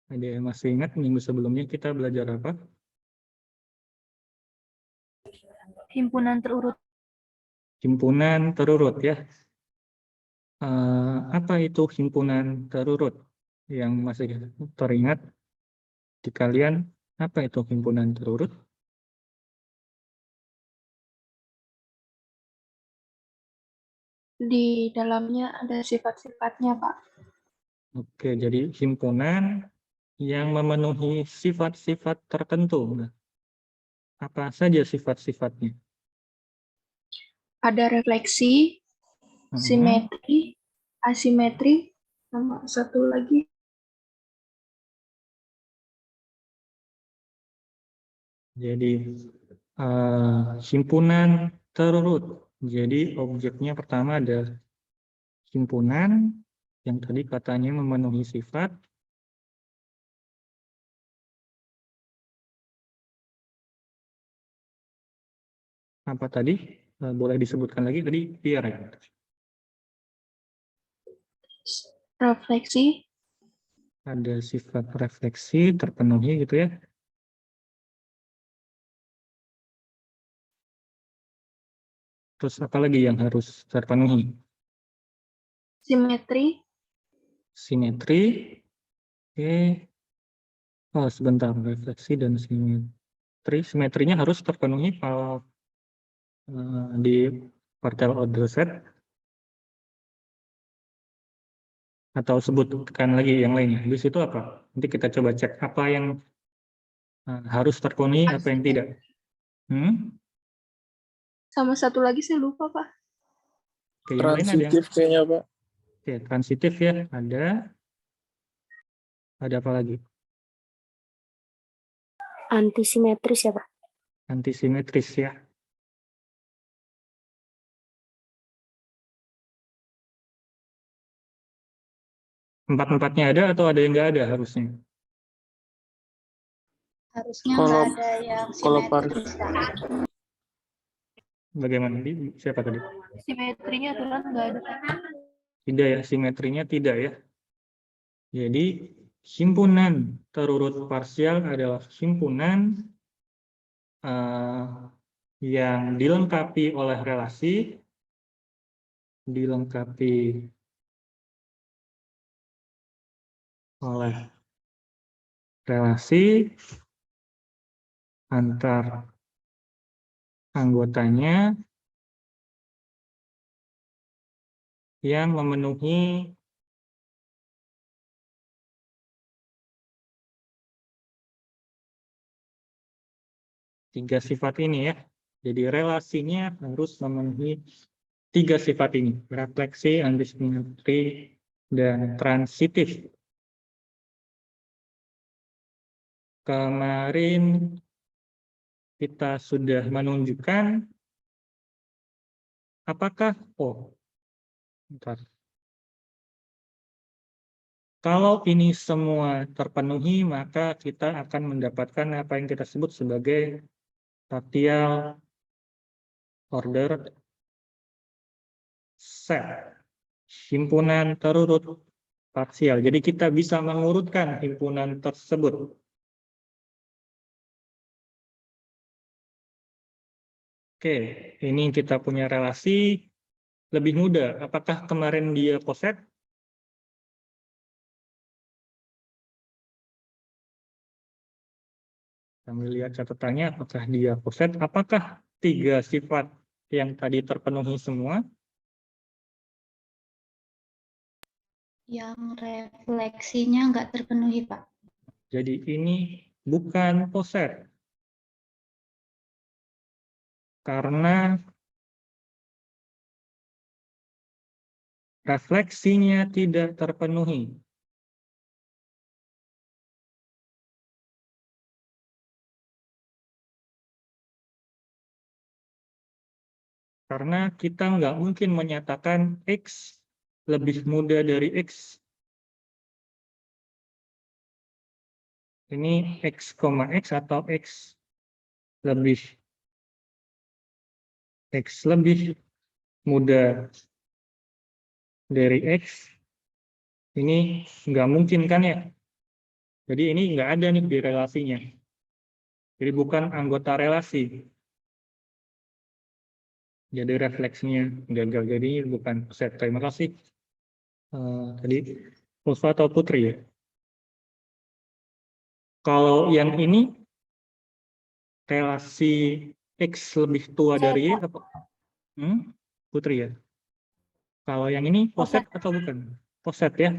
Ada yang masih ingat minggu sebelumnya kita belajar apa? Himpunan terurut. Himpunan terurut ya. Apa itu himpunan terurut? Yang masih teringat di kalian, apa itu himpunan terurut? Di dalamnya ada sifat-sifatnya, Pak. Oke, jadi himpunan yang memenuhi sifat-sifat tertentu. Nah, apa saja sifat-sifatnya? Ada refleksi, Hmm, simetri, asimetri, sama satu lagi. Jadi himpunan terurut. Jadi objeknya pertama ada himpunan yang tadi katanya memenuhi sifat. Apa tadi? Boleh disebutkan lagi tadi biar ya. Refleksi, Ada sifat refleksi terpenuhi gitu ya. Terus apa lagi yang harus terpenuhi? simetri, Simetri. Oke. Oh, sebentar. Refleksi dan simetri. Simetrinya harus terpenuhi kalau di partial order set. Atau sebutkan lagi yang lainnya. Habis itu apa? Nanti kita coba cek apa yang harus terpenuhi, apa yang tidak. Hmm? sama satu lagi saya lupa, Pak. Oke, yang lain ada yang Transitif kayaknya, Pak. oke, transitif ya, ada apa lagi? Antisimetris ya, Pak? Antisimetris ya. Empat-empatnya ada atau ada yang nggak ada harusnya? Harusnya Kalau- nggak ada yang kalau simetris, Pak. Bagaimana? Siapa tadi? Simetrinya aturan nggak ada. Tidak ya, simetrinya tidak ya. Jadi, himpunan terurut parsial adalah himpunan yang dilengkapi oleh relasi, dilengkapi oleh relasi antar anggotanya yang memenuhi tiga sifat ini ya. Jadi relasinya harus memenuhi tiga sifat ini, refleksi, antisimetri, dan transitif. Kemarin kita sudah menunjukkan apakah, bentar. Kalau ini semua terpenuhi, maka kita akan mendapatkan apa yang kita sebut sebagai partial order set, himpunan terurut parsial. Jadi kita bisa mengurutkan himpunan tersebut. Oke, ini kita punya relasi lebih mudah. Apakah kemarin dia poset? Kami lihat catatannya, apakah dia poset? Apakah tiga sifat yang tadi terpenuhi semua? Yang refleksinya nggak terpenuhi, Pak. Jadi ini bukan poset. Karena refleksinya tidak terpenuhi. Karena kita nggak mungkin menyatakan X lebih muda dari X. Ini X, X atau X lebih muda dari X. Ini nggak mungkin kan ya? Jadi ini nggak ada nih di relasinya. Jadi bukan anggota relasi. Jadi refleksinya gagal. Jadi bukan set. Terima kasih. Tadi Puspa atau Putri ya. Kalau yang ini relasi X lebih tua dari Y apa? Putri ya. Kalau yang ini poset atau bukan? Poset ya.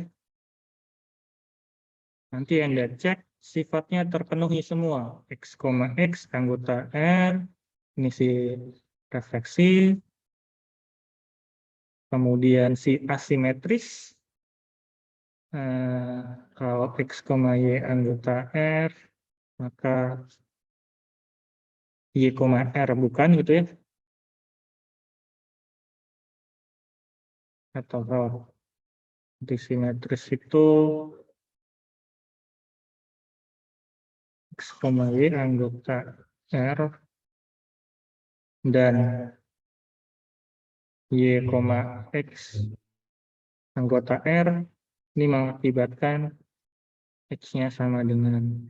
Nanti Anda cek sifatnya terpenuhi semua. X, X anggota R, ini si refleksi, kemudian si asimetris, kalau X, Y anggota R, maka Y, R bukan gitu ya. Atau kalau simetris itu X, Y anggota R dan Y, X anggota R ini mengakibatkan X-nya sama dengan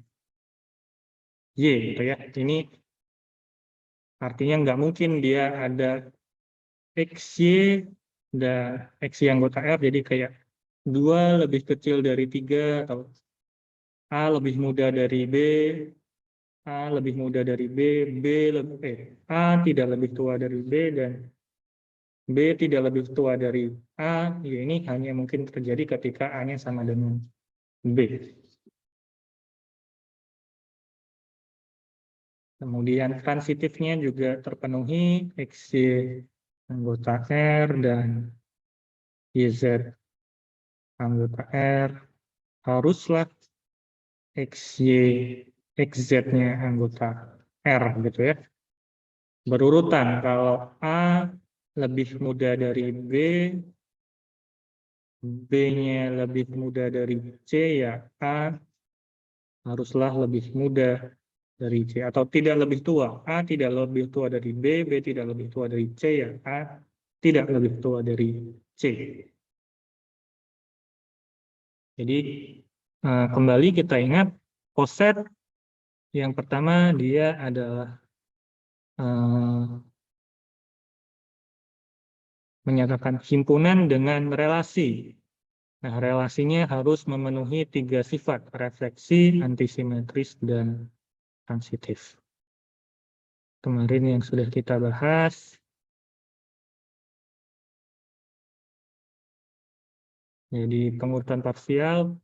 Y gitu ya. Ini artinya nggak mungkin dia ada XY dan XY anggota R jadi kayak 2 lebih kecil dari 3 atau A lebih muda dari B, A lebih muda dari B, A tidak lebih tua dari B dan B tidak lebih tua dari A. Ya, ini hanya mungkin terjadi ketika A-nya sama dengan B. Kemudian transitifnya juga terpenuhi XY anggota R dan YZ anggota R haruslah XY XZ-nya anggota R gitu ya. Berurutan kalau A lebih muda dari B, B-nya lebih muda dari C ya A haruslah lebih muda dari C atau tidak lebih tua. A tidak lebih tua dari B, B tidak lebih tua dari C ya A tidak lebih tua dari C. Jadi kembali kita ingat poset yang pertama dia adalah menyatakan himpunan dengan relasi. Nah, relasinya harus memenuhi 3 sifat, refleksi, antisimetris, dan transitif. Kemarin yang sudah kita bahas, jadi pengurutan parsial.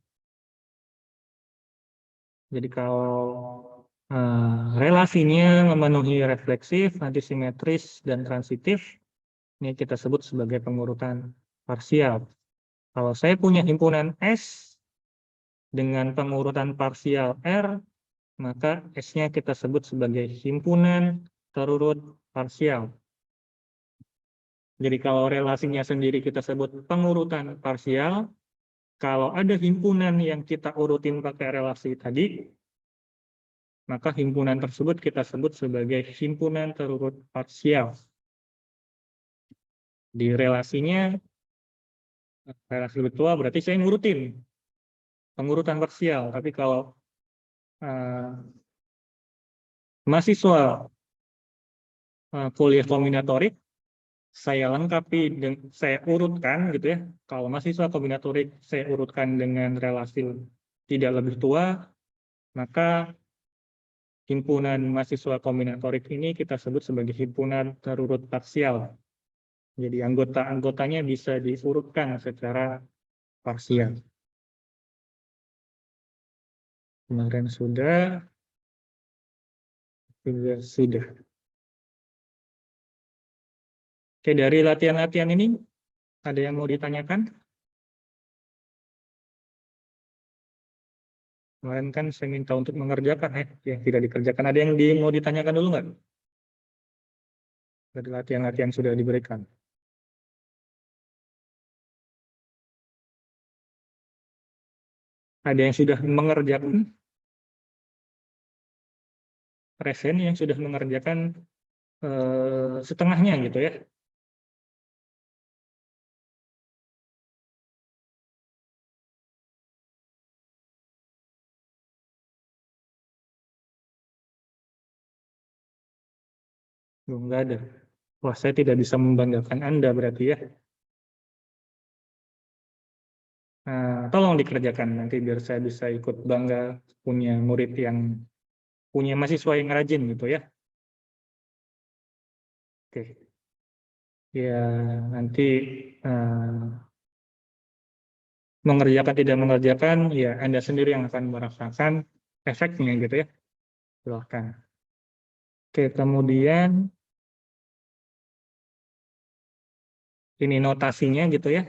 Jadi kalau relasinya memenuhi refleksif, antisimetris, dan transitif, ini kita sebut sebagai pengurutan parsial. Kalau saya punya himpunan S dengan pengurutan parsial R, maka S-nya kita sebut sebagai himpunan terurut parsial. Jadi kalau relasinya sendiri kita sebut pengurutan parsial, kalau ada himpunan yang kita urutin pakai relasi tadi, maka himpunan tersebut kita sebut sebagai himpunan terurut parsial. Di relasinya, relasi virtual berarti saya ngurutin pengurutan parsial. Tapi kalau mahasiswa kuliah kombinatorik, saya lengkapi dan saya urutkan gitu ya. Kalau mahasiswa kombinatorik saya urutkan dengan relasi tidak lebih tua, maka himpunan mahasiswa kombinatorik ini kita sebut sebagai himpunan terurut parsial. Jadi anggota-anggotanya bisa diurutkan secara parsial. Kemarin sudah. Oke, dari latihan-latihan ini ada yang mau ditanyakan? Kemarin kan saya minta untuk mengerjakan yang tidak dikerjakan. Ada yang mau ditanyakan dulu nggak? Dari latihan-latihan sudah diberikan. Ada yang sudah mengerjakan present, yang sudah mengerjakan setengahnya gitu ya. Nggak ada. Wah, saya tidak bisa membanggakan Anda berarti ya. Nah, tolong dikerjakan nanti biar saya bisa ikut bangga punya murid yang punya mahasiswa yang rajin gitu ya. Oke. Ya, nanti mengerjakan tidak mengerjakan, ya Anda sendiri yang akan merasakan efeknya gitu ya. Silahkan. Oke, kemudian ini notasinya gitu ya.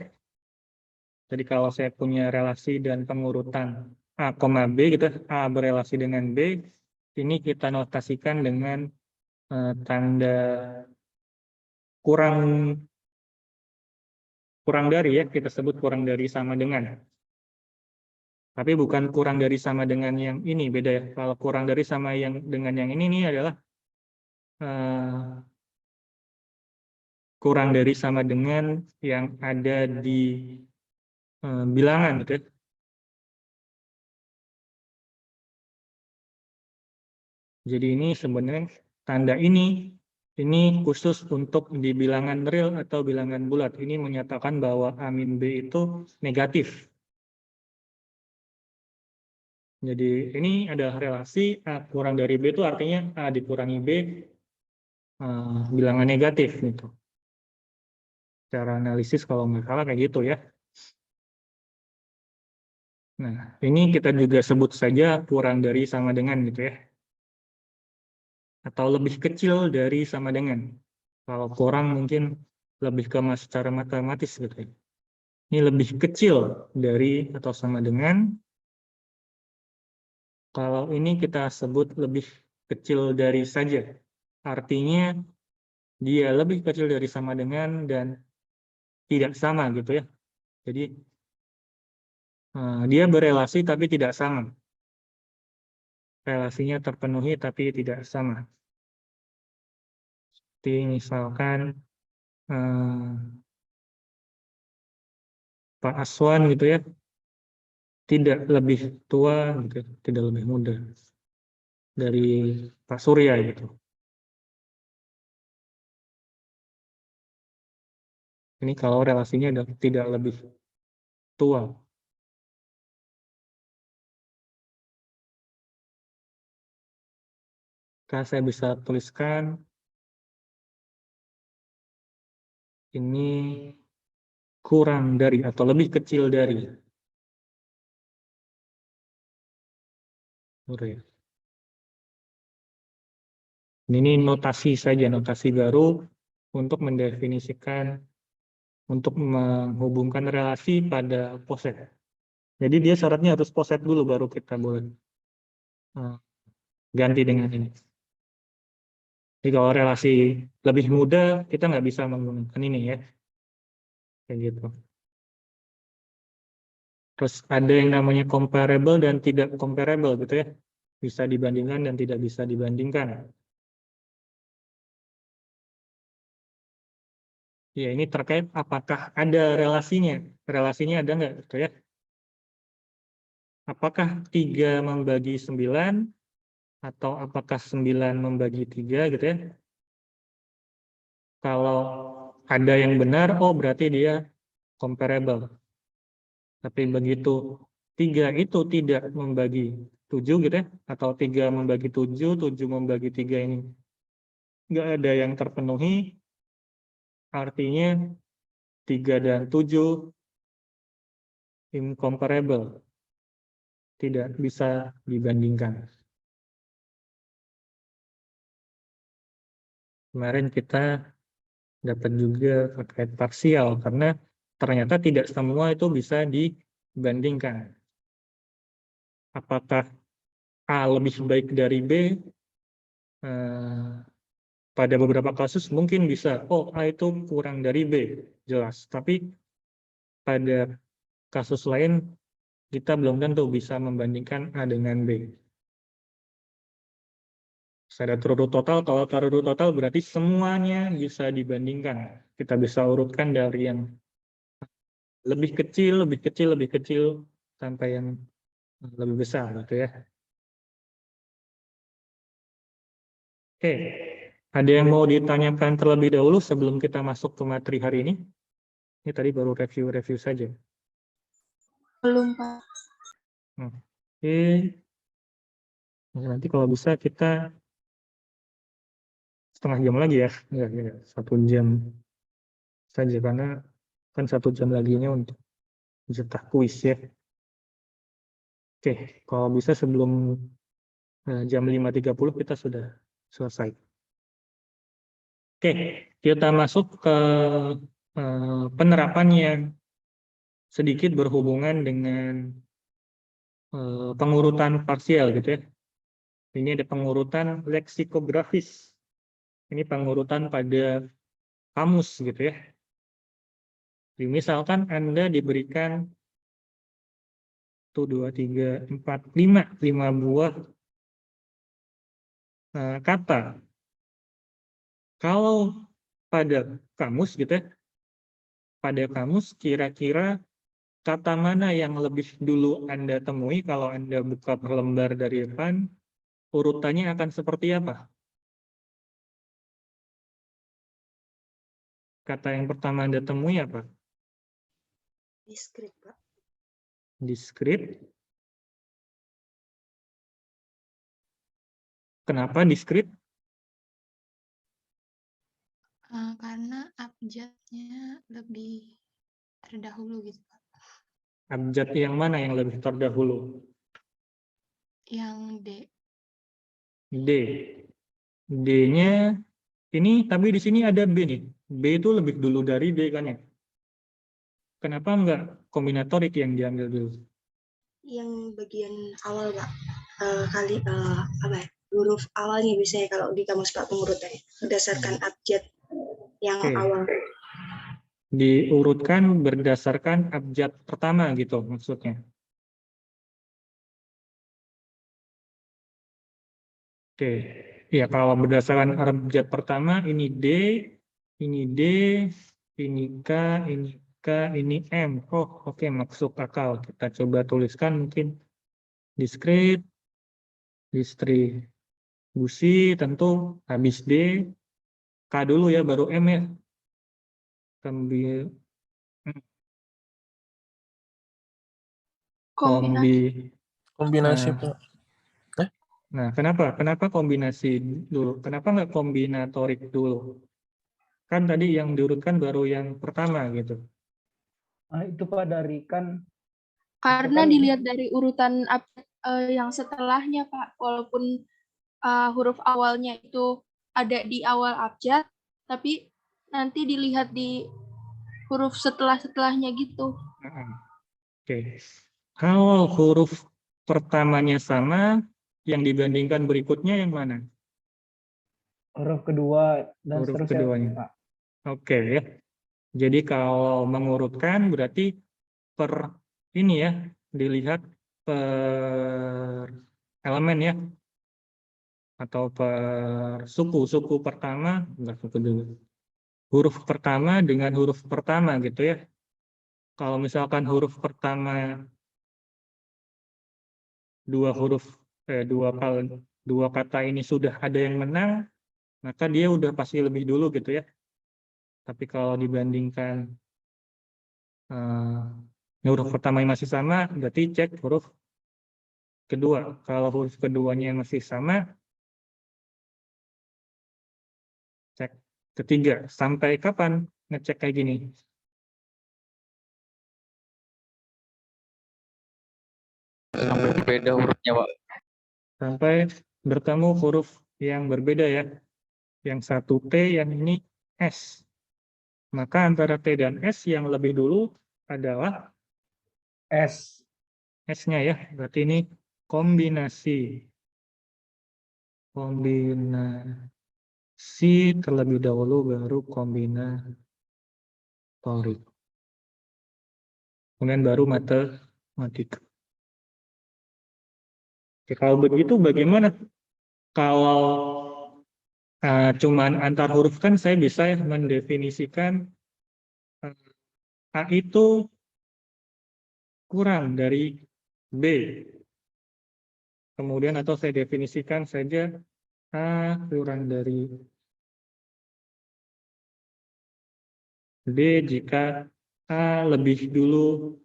Jadi kalau saya punya relasi dan pengurutan A, B gitu, A berelasi dengan B, ini kita notasikan dengan tanda kurang dari ya, kita sebut kurang dari sama dengan. Tapi bukan kurang dari sama dengan yang ini, beda ya. Kalau kurang dari sama yang dengan yang ini adalah kurang dari sama dengan yang ada di bilangan gitu ya. Jadi ini sebenarnya tanda ini khusus untuk di bilangan real atau bilangan bulat. Ini menyatakan bahwa A min B itu negatif. Jadi ini adalah relasi A kurang dari B itu artinya A dikurangi B bilangan negatif gitu. Cara analisis kalau nggak salah kayak gitu ya. Nah, ini kita juga sebut saja kurang dari sama dengan gitu ya. Atau lebih kecil dari sama dengan. Kalau kurang mungkin lebih ke secara matematis gitu ya. Ini lebih kecil dari atau sama dengan. Kalau ini kita sebut lebih kecil dari saja. Artinya dia lebih kecil dari sama dengan dan tidak sama gitu ya. Jadi dia berelasi tapi tidak sama. Relasinya terpenuhi tapi tidak sama. Seperti misalkan Pak Aswan gitu ya, tidak lebih tua gitu, tidak lebih muda dari Pak Surya gitu. Ini kalau relasinya tidak lebih tua. Maka saya bisa tuliskan ini kurang dari atau lebih kecil dari. Ini notasi saja, notasi baru untuk mendefinisikan, untuk menghubungkan relasi pada poset. Jadi dia syaratnya harus poset dulu baru kita boleh ganti dengan ini. Jadi kalau relasi lebih mudah, kita nggak bisa menggunakan ini ya. Kayak gitu. Terus ada yang namanya comparable dan tidak comparable gitu ya. Bisa dibandingkan dan tidak bisa dibandingkan. Ya ini terkait apakah ada relasinya. Relasinya ada nggak gitu ya. Apakah 3 membagi 9 atau apakah 9 membagi 3 gitu ya. Kalau ada yang benar, oh berarti dia comparable. Tapi begitu 3 itu tidak membagi 7 gitu ya, atau 3 membagi 7, 7 membagi 3 ini nggak ada yang terpenuhi, artinya 3 dan 7 incomparable, tidak bisa dibandingkan. Kemarin kita dapat juga terkait parsial, karena ternyata tidak semua itu bisa dibandingkan. Apakah A lebih baik dari B? Pada beberapa kasus mungkin bisa, oh A itu kurang dari B, jelas. Tapi pada kasus lain kita belum tentu bisa membandingkan A dengan B. Ada turut total, kalau turut total berarti semuanya bisa dibandingkan. Kita bisa urutkan dari yang lebih kecil, lebih kecil, lebih kecil, sampai yang lebih besar gitu ya. Oke, Ada yang mau ditanyakan terlebih dahulu sebelum kita masuk ke materi hari ini? Ini tadi baru review-review saja. Belum, Pak. Oke. Nanti kalau bisa kita setengah jam lagi ya. Enggak, 1 jam saja karena kan 1 jam laginya untuk jatah kuis ya. Oke, kalau bisa sebelum jam 5.30 kita sudah selesai. Oke, kita masuk ke penerapan yang sedikit berhubungan dengan pengurutan parsial gitu ya. Ini ada pengurutan leksikografis. Ini pengurutan pada kamus gitu ya. Misalkan Anda diberikan 1, 2, 3, 4, 5 buah kata. Kalau pada kamus gitu ya, pada kamus kira-kira kata mana yang lebih dulu Anda temui kalau Anda buka per lembar dari depan, urutannya akan seperti apa? Kata yang pertama Anda temui apa? Diskrit, Pak. Diskrit. Kenapa diskrit? Karena abjadnya lebih terdahulu gitu, Pak. Abjad yang mana yang lebih terdahulu? Yang D. D. D-nya ini, tapi di sini ada B nih. B itu lebih dulu dari D kan ya? Kenapa enggak kombinatorik yang diambil dulu? Yang bagian awal, Pak. Apa ya? Huruf awalnya biasanya kalau di kamus Pak pengurutannya berdasarkan abjad yang Oke. awal. Diurutkan berdasarkan abjad pertama gitu maksudnya. Oke. Ya, kalau berdasarkan abjad pertama ini D, ini D, ini K, ini K, ini M. Oh, oke, masuk akal. Kita coba tuliskan mungkin diskrit, distribusi tentu habis D, K dulu ya, baru M ya. Ambil Kombinasi, nah, Pak. nah, kenapa kombinasi dulu? Kenapa nggak kombinatorik dulu? Kan tadi yang diurutkan baru yang pertama gitu. Nah, itu Pak dari kan Karena kan- dilihat dari urutan yang setelahnya, Pak, walaupun huruf awalnya itu ada di awal abjad, tapi nanti dilihat di huruf setelahnya gitu. Oke. Kalau huruf pertamanya sama, yang dibandingkan berikutnya yang mana? huruf kedua dan Huruf seterusnya, keduanya. Pak. Oke ya. Jadi kalau mengurutkan berarti per ini ya, dilihat per elemen ya. Atau per suku. Suku pertama, enggak suku dulu. Huruf pertama dengan huruf pertama gitu ya. Kalau misalkan huruf pertama dua kata ini sudah ada yang menang, maka dia udah pasti lebih dulu gitu ya. Tapi kalau dibandingkan huruf pertama yang masih sama, berarti cek huruf kedua. Kalau huruf keduanya masih sama, cek ketiga. Sampai kapan ngecek kayak gini? Sampai beda hurufnya, Pak. Sampai bertemu huruf yang berbeda ya. Yang satu T, yang ini S. Maka antara T dan S yang lebih dulu adalah S. S-nya ya. Berarti ini kombinasi. Kombinasi terlebih dahulu baru kombinatorik. Kemudian baru matematika. Oke, kalau begitu bagaimana? Kalau cuman antar huruf kan saya bisa ya mendefinisikan A itu kurang dari B. Kemudian atau saya definisikan saja A kurang dari B jika A lebih dulu,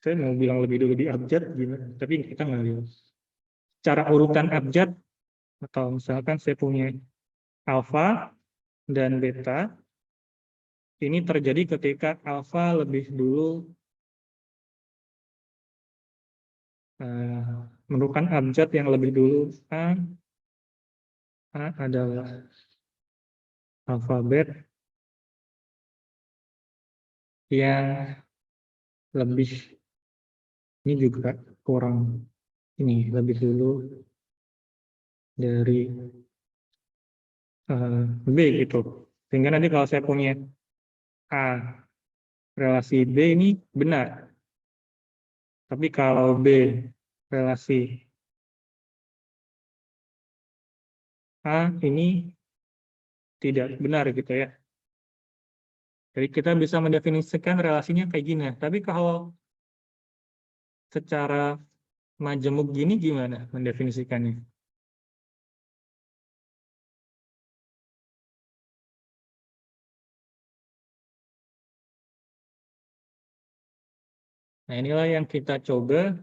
saya mau bilang lebih dulu di abjad, gimana? Tapi kita nggak lihat. Cara urutan abjad, atau misalkan saya punya alfa dan beta, ini terjadi ketika alfa lebih dulu merupakan abjad yang lebih dulu A adalah alfabet yang lebih, ini juga kurang, ini lebih dulu dari B gitu. Sehingga nanti kalau saya punya A relasi B ini benar. Tapi kalau B relasi A ini tidak benar gitu ya. Jadi kita bisa mendefinisikan relasinya kayak gini. Tapi kalau secara majemuk gini gimana mendefinisikannya? Nah, inilah yang kita coba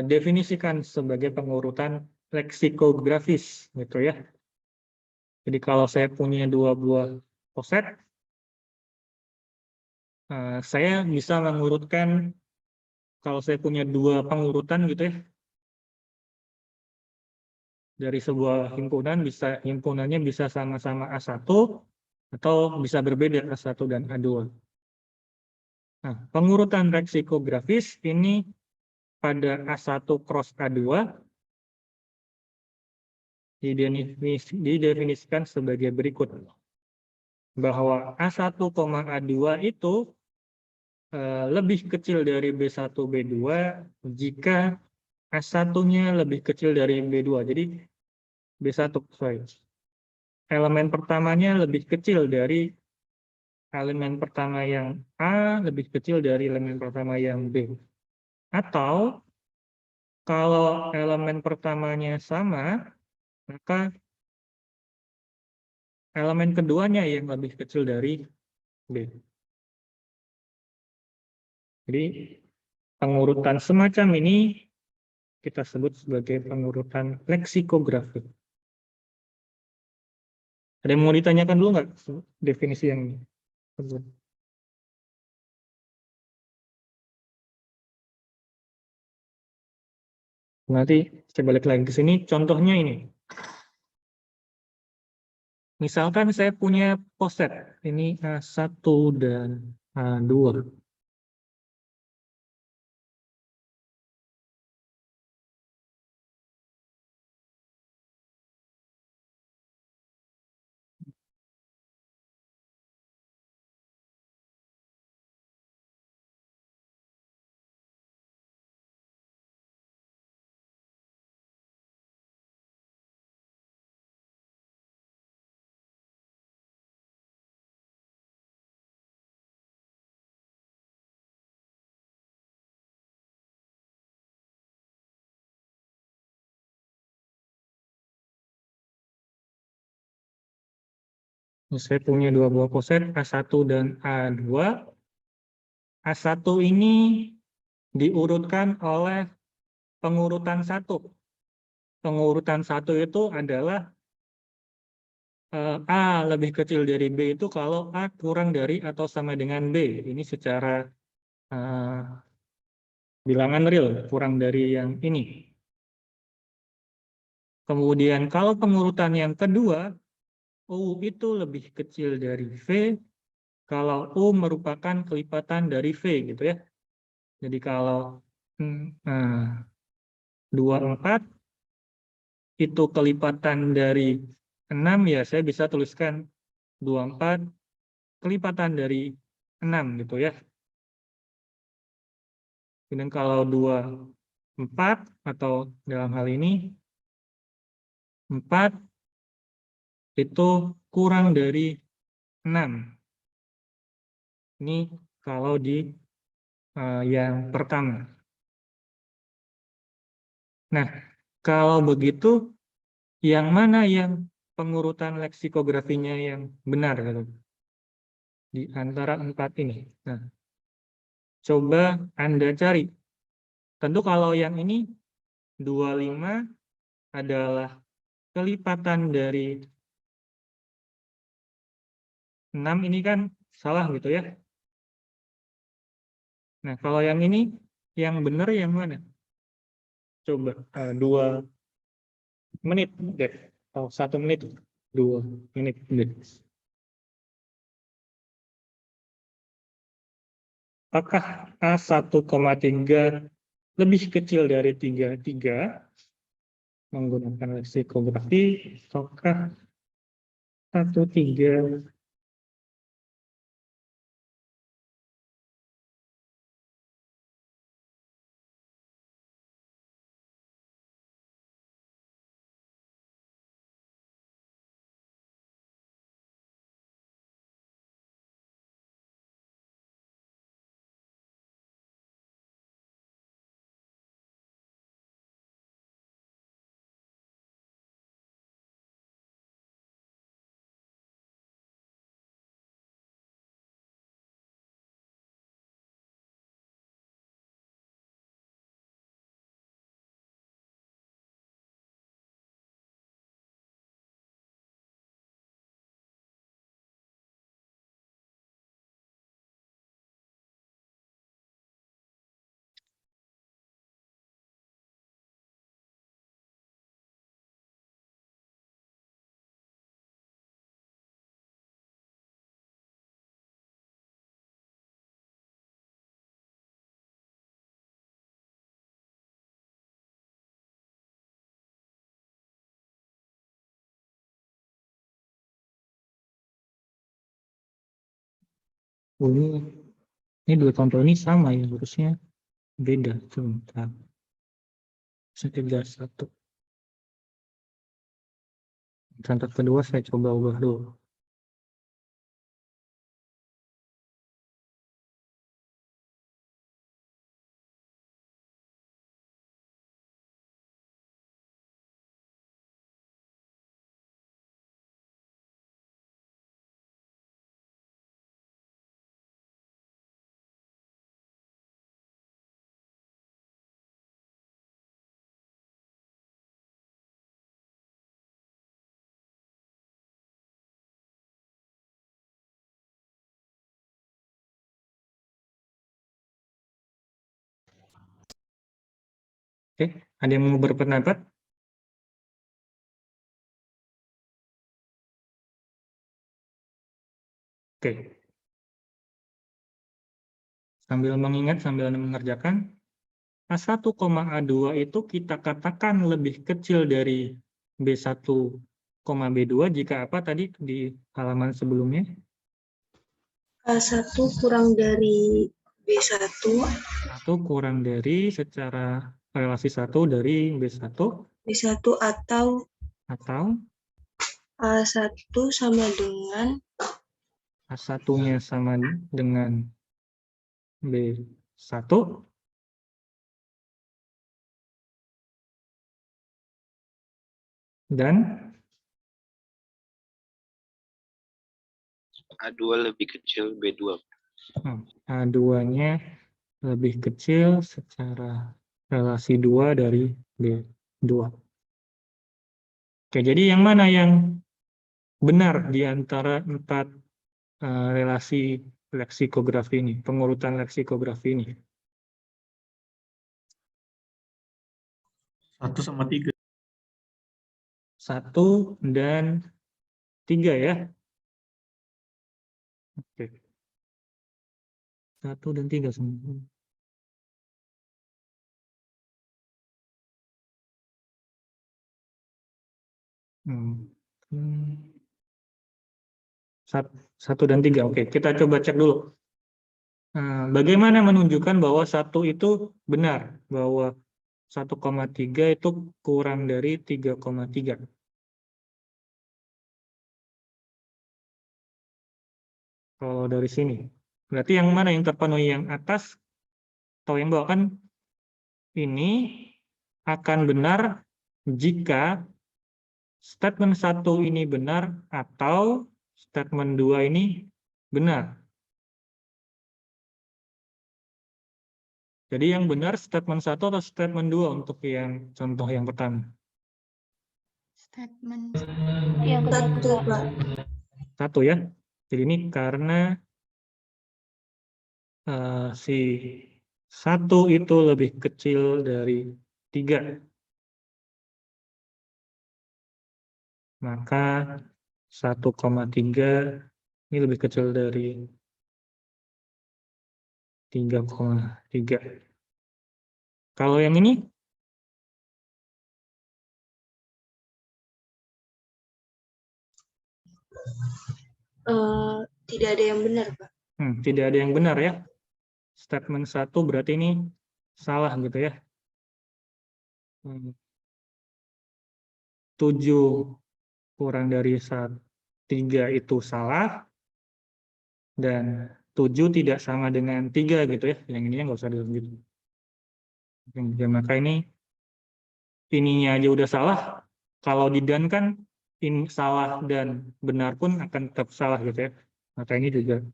definisikan sebagai pengurutan leksikografis gitu ya. Jadi kalau saya punya dua buah poset, saya bisa mengurutkan, kalau saya punya dua pengurutan gitu ya, dari sebuah himpunan, bisa himpunannya bisa sama-sama A1 atau bisa berbeda A1 dan A2. Nah, pengurutan leksikografis ini pada A1 cross A2 didefinisikan sebagai berikut. Bahwa A1, A2 itu lebih kecil dari B1, B2 jika A1-nya lebih kecil dari B2. Jadi B1, sorry. Elemen pertamanya lebih kecil dari elemen pertama yang A, lebih kecil dari elemen pertama yang B. Atau kalau elemen pertamanya sama, maka elemen keduanya yang lebih kecil dari B. Jadi pengurutan semacam ini kita sebut sebagai pengurutan leksikografik. Ada yang mau ditanyakan dulu nggak definisi yang ini? Nanti saya balik lagi ke sini, contohnya ini. Misalkan saya punya poset, ini A1 dan A2. Saya punya dua buah poset, A1 dan A2. A1 ini diurutkan oleh pengurutan 1. Pengurutan 1 itu adalah A lebih kecil dari B itu kalau A kurang dari atau sama dengan B. Ini secara bilangan real, kurang dari yang ini. Kemudian kalau pengurutan yang kedua, U itu lebih kecil dari V, kalau U merupakan kelipatan dari V gitu ya. Jadi kalau 24 itu kelipatan dari 6, ya saya bisa tuliskan 24 kelipatan dari 6 gitu ya. Dan kalau 24 atau dalam hal ini 4 itu kurang dari 6. Ini kalau di yang pertama. Nah, kalau begitu, yang mana yang pengurutan leksikografinya yang benar? Gitu? di antara 4 ini. Nah, coba Anda cari. Tentu kalau yang ini 25 adalah kelipatan dari 6 ini kan salah gitu ya. Nah, kalau yang ini yang benar yang mana? Coba 2 menit deh. Oh, 1 menit, 2 menit deh. Apakah A1,3 lebih kecil dari 33 menggunakan leksikografi, ataukah 1,3 ini 2 contoh ini sama ya, harusnya beda. Sebentar. 1,31. Contoh kedua saya coba ubah dulu. Oke, ada yang mau berpendapat? Oke. Sambil mengingat, sambil Anda mengerjakan, A1, A2 itu kita katakan lebih kecil dari B1, B2 jika apa tadi di halaman sebelumnya? A1 kurang dari B1, Atau kurang dari secara relasi 1 dari B1 B1 atau atau A1 sama dengan A1-nya sama dengan B1 dan A2 lebih kecil B2. A2-nya lebih kecil secara relasi 2 dari B2. Oke, jadi yang mana yang benar di antara 4 relasi leksikografi ini, pengurutan leksikografi ini? 1 sama 3. 1 dan 3 ya. Oke. 1 dan 3 semua. Satu dan 3. Oke, kita coba cek dulu. Bagaimana menunjukkan bahwa 1 itu benar, bahwa 1,3 itu kurang dari 3,3? Kalau dari sini. Berarti yang mana yang terpenuhi, yang atas atau yang bawah? Kan ini akan benar jika statement 1 ini benar atau statement 2 ini benar. Jadi yang benar statement 1 atau statement 2 untuk yang contoh yang pertama? Statement Yang ke satu, Satu, Pak. Satu ya. Jadi ini karena si 1 itu lebih kecil dari 3. Maka 1,3 ini lebih kecil dari 3,3. Kalau yang ini? Tidak ada yang benar, Pak. Tidak ada yang benar ya. Statement 1 berarti ini salah gitu ya. 7 kurang dari 3 itu salah. Dan 7 tidak sama dengan 3 gitu ya. Yang ininya nggak usah dilanjut. Ya, maka ininya aja udah salah. Kalau di dan kan ini salah dan benar pun akan tetap salah gitu ya. Maka ini juga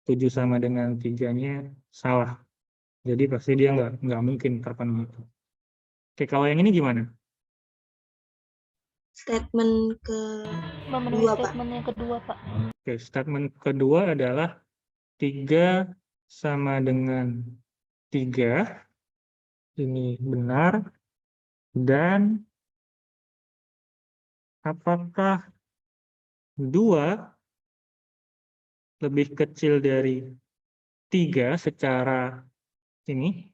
7 sama dengan 3-nya salah. Jadi pasti dia nggak mungkin terpenuhi. Oke, kalau yang ini gimana? Statement Memenuhi kedua, Pak. statement yang kedua, Pak. Oke, statement kedua adalah 3 sama dengan 3. Ini benar. Dan apakah 2 lebih kecil dari 3 secara ini?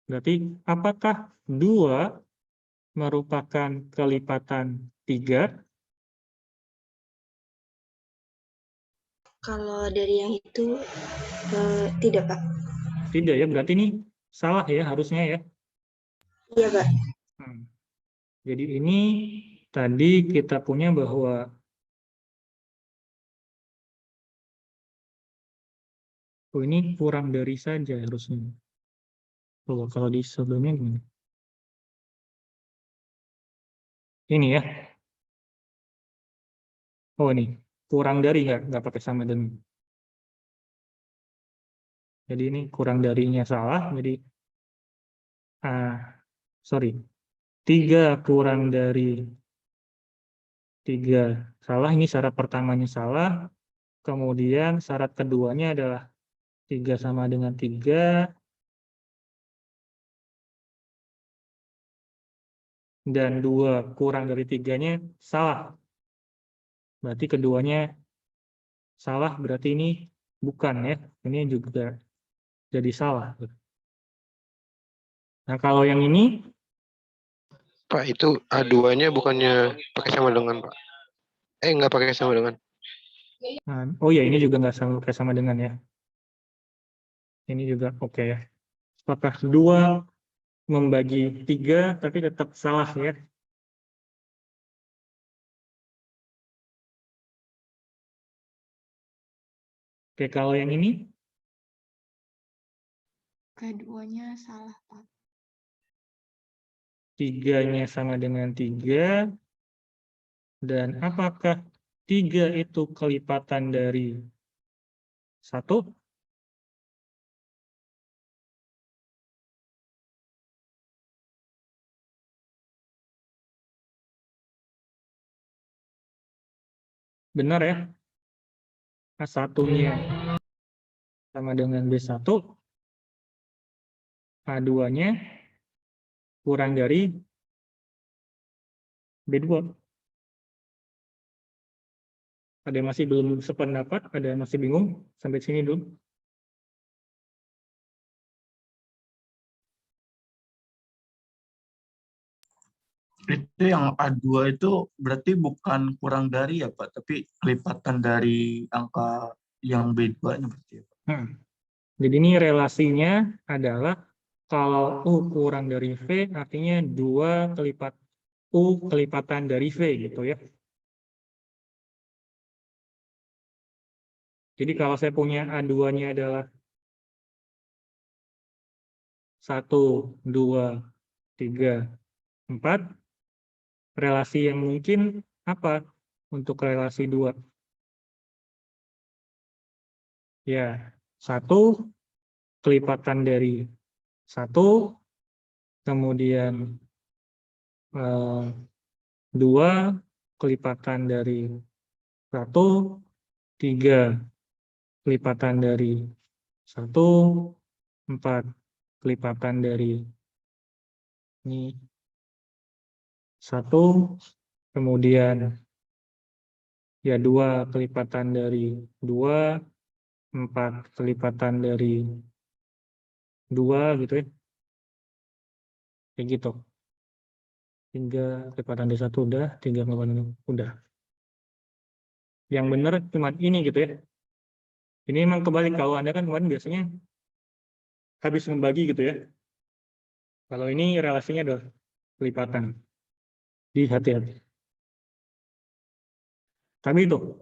Berarti apakah 2 merupakan kelipatan 3? Kalau dari yang itu tidak, Pak. Tidak ya, berarti ini salah ya harusnya ya. Iya, Pak. Jadi ini tadi kita punya bahwa ini kurang dari saja harusnya. Kalau di sebelumnya gimana? Ini ya. Oh ini kurang dari nggak pakai sama dengan. Jadi ini kurang darinya salah. Jadi 3 kurang dari 3 salah. Ini syarat pertamanya salah. Kemudian syarat keduanya adalah 3 sama dengan 3. Dan 2 kurang dari 3-nya salah. Berarti keduanya salah, berarti ini bukan ya. Ini juga jadi salah. Nah, kalau yang ini, Pak, itu A2-nya bukannya pakai sama dengan, Pak? Nggak pakai sama dengan. oh ya ini juga nggak sama dengan ya. Ini juga oke ya. Apakah 2 membagi 3 tapi tetap salah ya? Oke, kalau yang ini? keduanya salah, Pak. 3-nya sama dengan 3. Dan apakah 3 itu kelipatan dari 1? Benar ya? A1-nya sama dengan B1. A2-nya kurang dari B2. Ada yang masih belum sependapat? Ada yang masih bingung? Sampai sini dulu. Itu yang A2 itu berarti bukan kurang dari ya Pak, tapi kelipatan dari angka yang B2-nya berarti ya Pak. Jadi ini relasinya adalah kalau U kurang dari V artinya 2 kelipat U kelipatan dari V gitu ya. Jadi kalau saya punya A2-nya adalah 1, 2, 3, 4. Relasi yang mungkin apa untuk relasi 2? Ya, 1 kelipatan dari 1, kemudian 2 kelipatan dari 1, 3 kelipatan dari 1, 4 kelipatan dari ini 1, kemudian ya 2 kelipatan dari 2, 4 kelipatan dari 2 gitu ya. Kayak gitu. 3 kelipatan dari 1 udah, 3 kelipatan udah. Yang benar cuma ini gitu ya. Ini memang kebalik, kalau Anda kan kemarin biasanya habis membagi gitu ya. Kalau ini relasinya adalah kelipatan. Di hati-hati. Tapi itu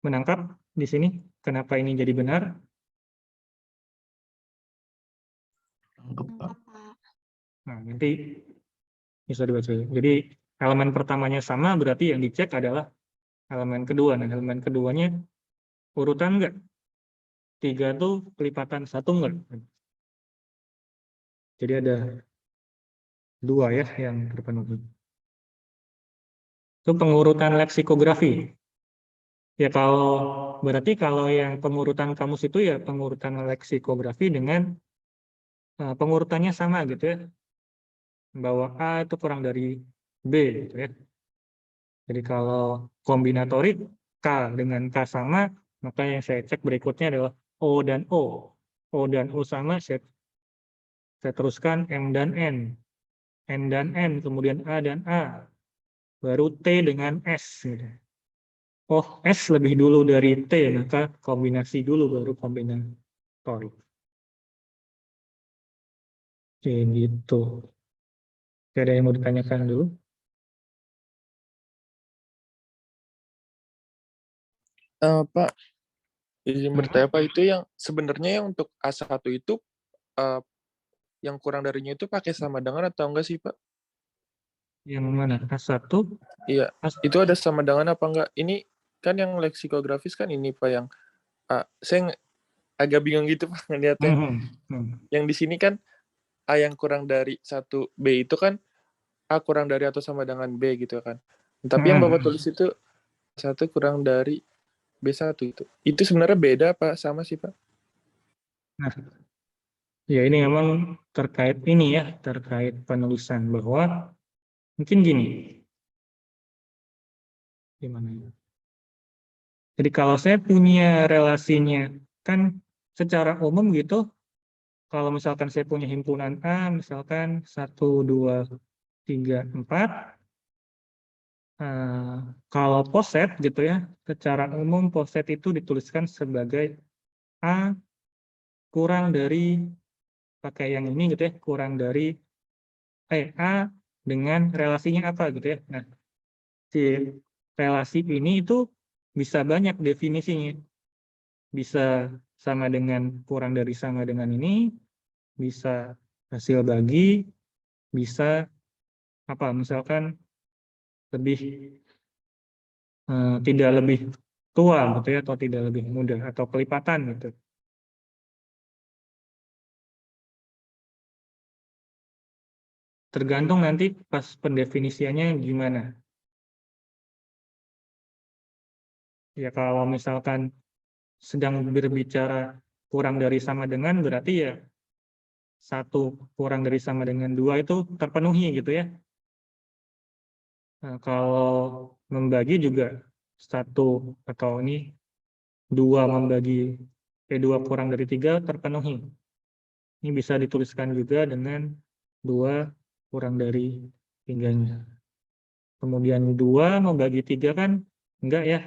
menangkap di sini kenapa ini jadi benar? Anggap, Pak. Nangkap, Pak. Nah, nanti bisa dibaca. Jadi elemen pertamanya sama, berarti yang dicek adalah elemen kedua. Nah, elemen keduanya urutan enggak? 3 tuh kelipatan 1 enggak? Jadi ada 2 ya yang terpenuhi. Itu pengurutan leksikografi. Ya berarti kalau yang pengurutan kamus itu ya pengurutan leksikografi dengan pengurutannya sama gitu ya. Bahwa A itu kurang dari B gitu ya. Jadi kalau kombinatorik K dengan K sama, maka yang saya cek berikutnya adalah O dan O. O dan O sama, saya teruskan M dan N. N dan N, kemudian A dan A. Baru T dengan S. Gitu. Oh, S lebih dulu dari T, maka kombinasi dulu baru kombinatorik. Oke, gitu. Ada yang mau ditanyakan dulu? Pak, izin bertanya Pak, itu yang sebenarnya yang untuk A1 itu yang kurang darinya itu pakai sama dengan atau enggak sih Pak? Yang mana? A1? Iya, itu ada sama dengan apa enggak? Ini kan yang leksikografis kan ini Pak yang saya agak bingung gitu Pak ngeliatnya. Yang di sini kan A yang kurang dari 1 B itu kan A kurang dari atau sama dengan B gitu kan. Tapi yang Bapak tulis itu 1 kurang dari B1 itu. Itu sebenarnya beda apa sama sih Pak? Nah, ya ini memang terkait ini ya, terkait penulisan bahwa mungkin gini. Gimana ya? Jadi kalau saya punya relasinya, kan secara umum gitu, kalau misalkan saya punya himpunan A, misalkan 1, 2, 3, 4, kalau poset gitu ya, secara umum poset itu dituliskan sebagai A kurang dari, pakai yang ini gitu ya, kurang dari A dengan relasinya apa gitu ya. Nah, si relasi ini itu bisa banyak definisinya. Bisa sama dengan kurang dari sama dengan ini, bisa hasil bagi, bisa apa misalkan lebih tidak lebih tua gitu ya, atau tidak lebih muda, atau kelipatan gitu. Tergantung nanti pas pendefinisiannya gimana. Ya kalau misalkan sedang berbicara kurang dari sama dengan, berarti ya 1 kurang dari sama dengan 2 itu terpenuhi gitu ya. Nah, kalau membagi juga 1 atau ini 2 membagi 2 kurang dari 3 terpenuhi. Ini bisa dituliskan juga dengan 2 kurang dari 3-nya. Kemudian 2 membagi 3 kan enggak ya.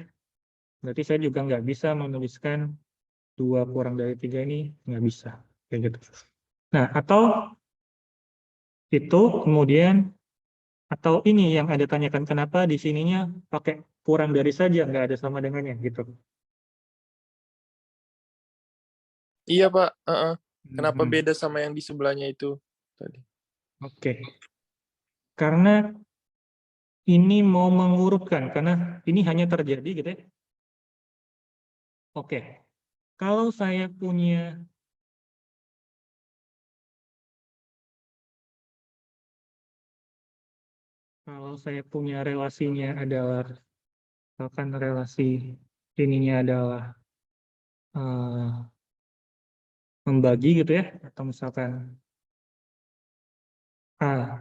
Berarti saya juga enggak bisa menuliskan 2 kurang dari 3 ini, enggak bisa. Kayak gitu. Nah, atau itu kemudian, atau ini yang Anda tanyakan kenapa di sininya pakai kurang dari saja, enggak ada sama dengannya gitu. Iya Pak, kenapa beda sama yang di sebelahnya itu tadi? Oke. Karena ini mau mengurutkan, karena ini hanya terjadi gitu ya. Oke. Kalau saya punya Kalau saya punya relasinya adalah, misalkan relasi ininya adalah membagi gitu ya, atau misalkan A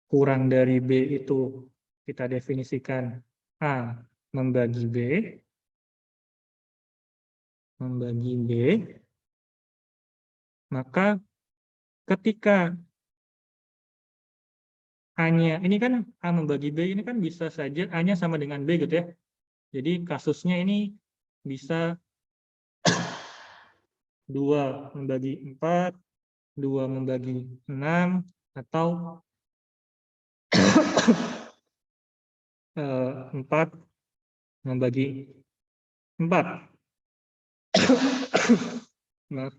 kurang dari B itu kita definisikan A membagi B, maka ketika A-nya, ini kan A membagi B ini kan bisa saja A-nya sama dengan B gitu ya. Jadi kasusnya ini bisa 2 membagi 4, 2 membagi 6, atau 4 membagi 4. Maaf.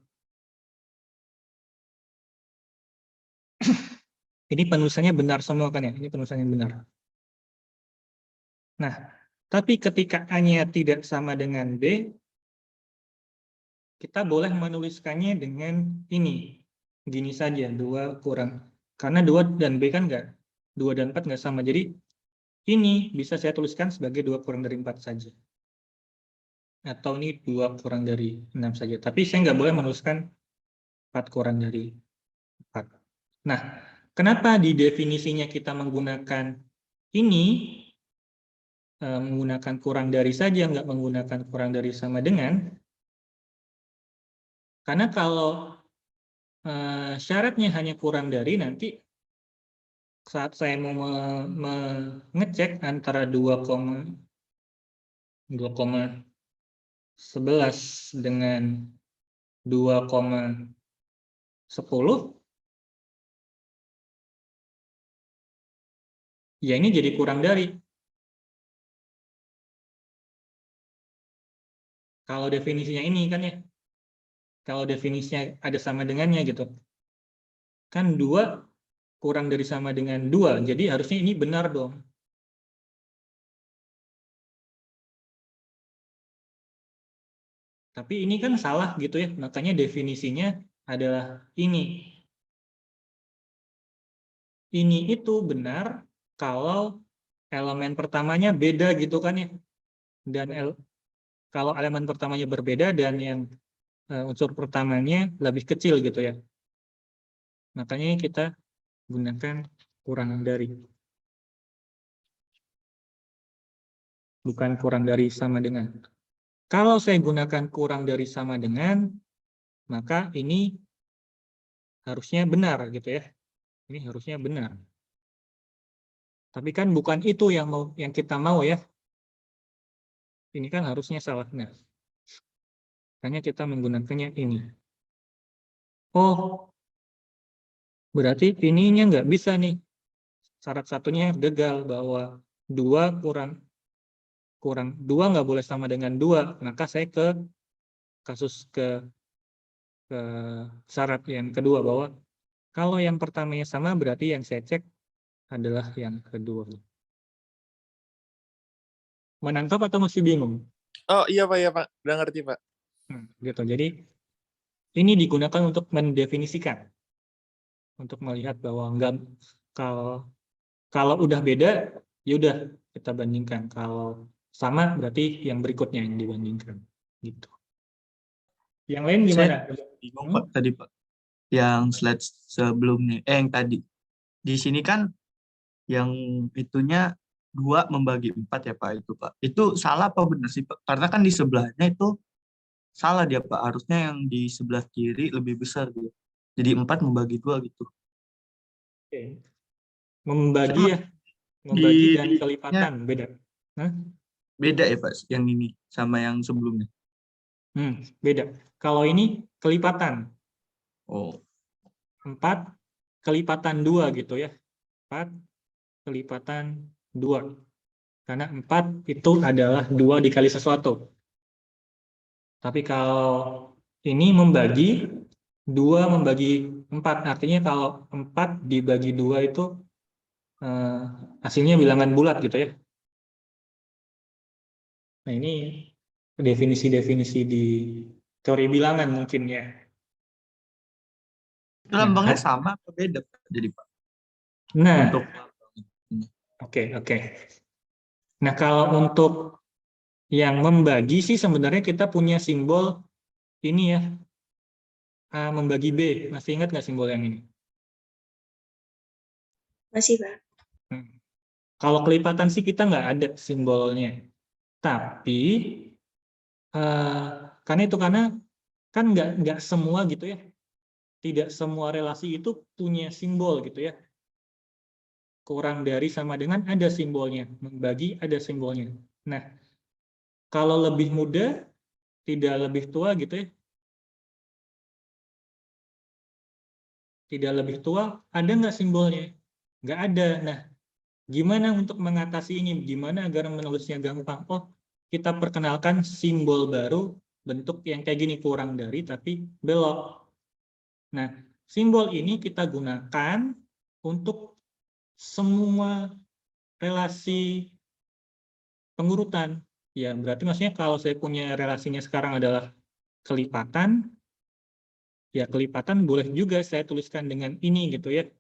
Ini penulisannya benar semua kan ya? Ini penulisannya benar. Nah, tapi ketika A-nya tidak sama dengan B, kita boleh menuliskannya dengan ini. Gini saja, 2 kurang. Karena 2 dan B kan enggak, 2 dan 4 enggak sama. Jadi ini bisa saya tuliskan sebagai 2 kurang dari 4 saja. Atau ini 2 kurang dari 6 saja. Tapi saya nggak boleh menuliskan 4 kurang dari 4. Nah, kenapa di definisinya kita menggunakan ini, menggunakan kurang dari saja, nggak menggunakan kurang dari sama dengan? Karena kalau syaratnya hanya kurang dari, nanti saat saya mau mengecek antara 2,11 dengan 2,10, ya ini jadi kurang dari. Kalau definisinya ini kan ya, kalau definisinya ada sama dengannya gitu. Kan 2 kurang dari sama dengan 2, jadi harusnya ini benar dong. Tapi ini kan salah gitu ya, makanya definisinya adalah ini. Ini itu benar kalau elemen pertamanya beda gitu kan ya. Dan kalau elemen pertamanya berbeda dan yang unsur pertamanya lebih kecil gitu ya. Makanya kita gunakan kurang dari. Bukan kurang dari sama dengan. Kalau saya gunakan kurang dari sama dengan, maka ini harusnya benar gitu ya. Ini harusnya benar. Tapi kan bukan itu yang kita mau ya. Ini kan harusnya salah. Nah, makanya kita menggunakannya ini. Oh, berarti ininya nggak bisa nih. Syarat satunya gagal bahwa 2 kurang 2 nggak boleh sama dengan 2. Maka saya ke syarat yang kedua, bahwa kalau yang pertamanya sama berarti yang saya cek adalah yang kedua. Menangkap atau masih bingung? Oh iya Pak, udah ngerti Pak. Gitu. Jadi ini digunakan untuk mendefinisikan, untuk melihat bahwa enggak, kalau udah beda, ya udah kita bandingkan. Kalau sama berarti yang berikutnya yang dibandingkan. Gitu. Yang lain gimana? Saya bingung Pak tadi Pak. Yang slide sebelumnya, yang tadi. Di sini kan yang itunya 2 membagi 4 ya Pak itu Pak. Itu salah apa benar sih Pak? Karena kan di sebelahnya itu salah dia Pak. Harusnya yang di sebelah kiri lebih besar dia. Jadi 4 membagi 2 gitu. Oke. Membagi ya. Membagi dan kelipatan beda. Hah? Beda ya Pak yang ini sama yang sebelumnya. Beda. Kalau ini kelipatan. Oh. 4 kelipatan 2 gitu ya. 4 kelipatan 2. Karena 4 itu adalah 2 dikali sesuatu. Tapi kalau ini membagi, 2 membagi 4. Artinya kalau 4 dibagi 2 itu hasilnya bilangan bulat gitu ya. Nah ini definisi-definisi di teori bilangan mungkin ya. Itu lambangnya sama atau beda Pak? Jadi Pak. Nah, Untuk Oke, oke. Nah, kalau untuk yang membagi sih sebenarnya kita punya simbol ini ya, A membagi B. Masih ingat nggak simbol yang ini? Masih, Pak. Kalau kelipatan sih kita nggak ada simbolnya. Tapi karena kan nggak semua gitu ya. Tidak semua relasi itu punya simbol gitu ya. Kurang dari sama dengan ada simbolnya. Membagi ada simbolnya. Nah, kalau lebih muda, tidak lebih tua gitu ya. Tidak lebih tua, ada nggak simbolnya? Nggak ada. Nah, gimana untuk mengatasi ini? Gimana agar menulisnya gampang? Oh, kita perkenalkan simbol baru, bentuk yang kayak gini, kurang dari tapi belok. Nah, simbol ini kita gunakan untuk semua relasi pengurutan. Ya, berarti maksudnya kalau saya punya relasinya sekarang adalah kelipatan, ya kelipatan boleh juga saya tuliskan dengan ini gitu ya.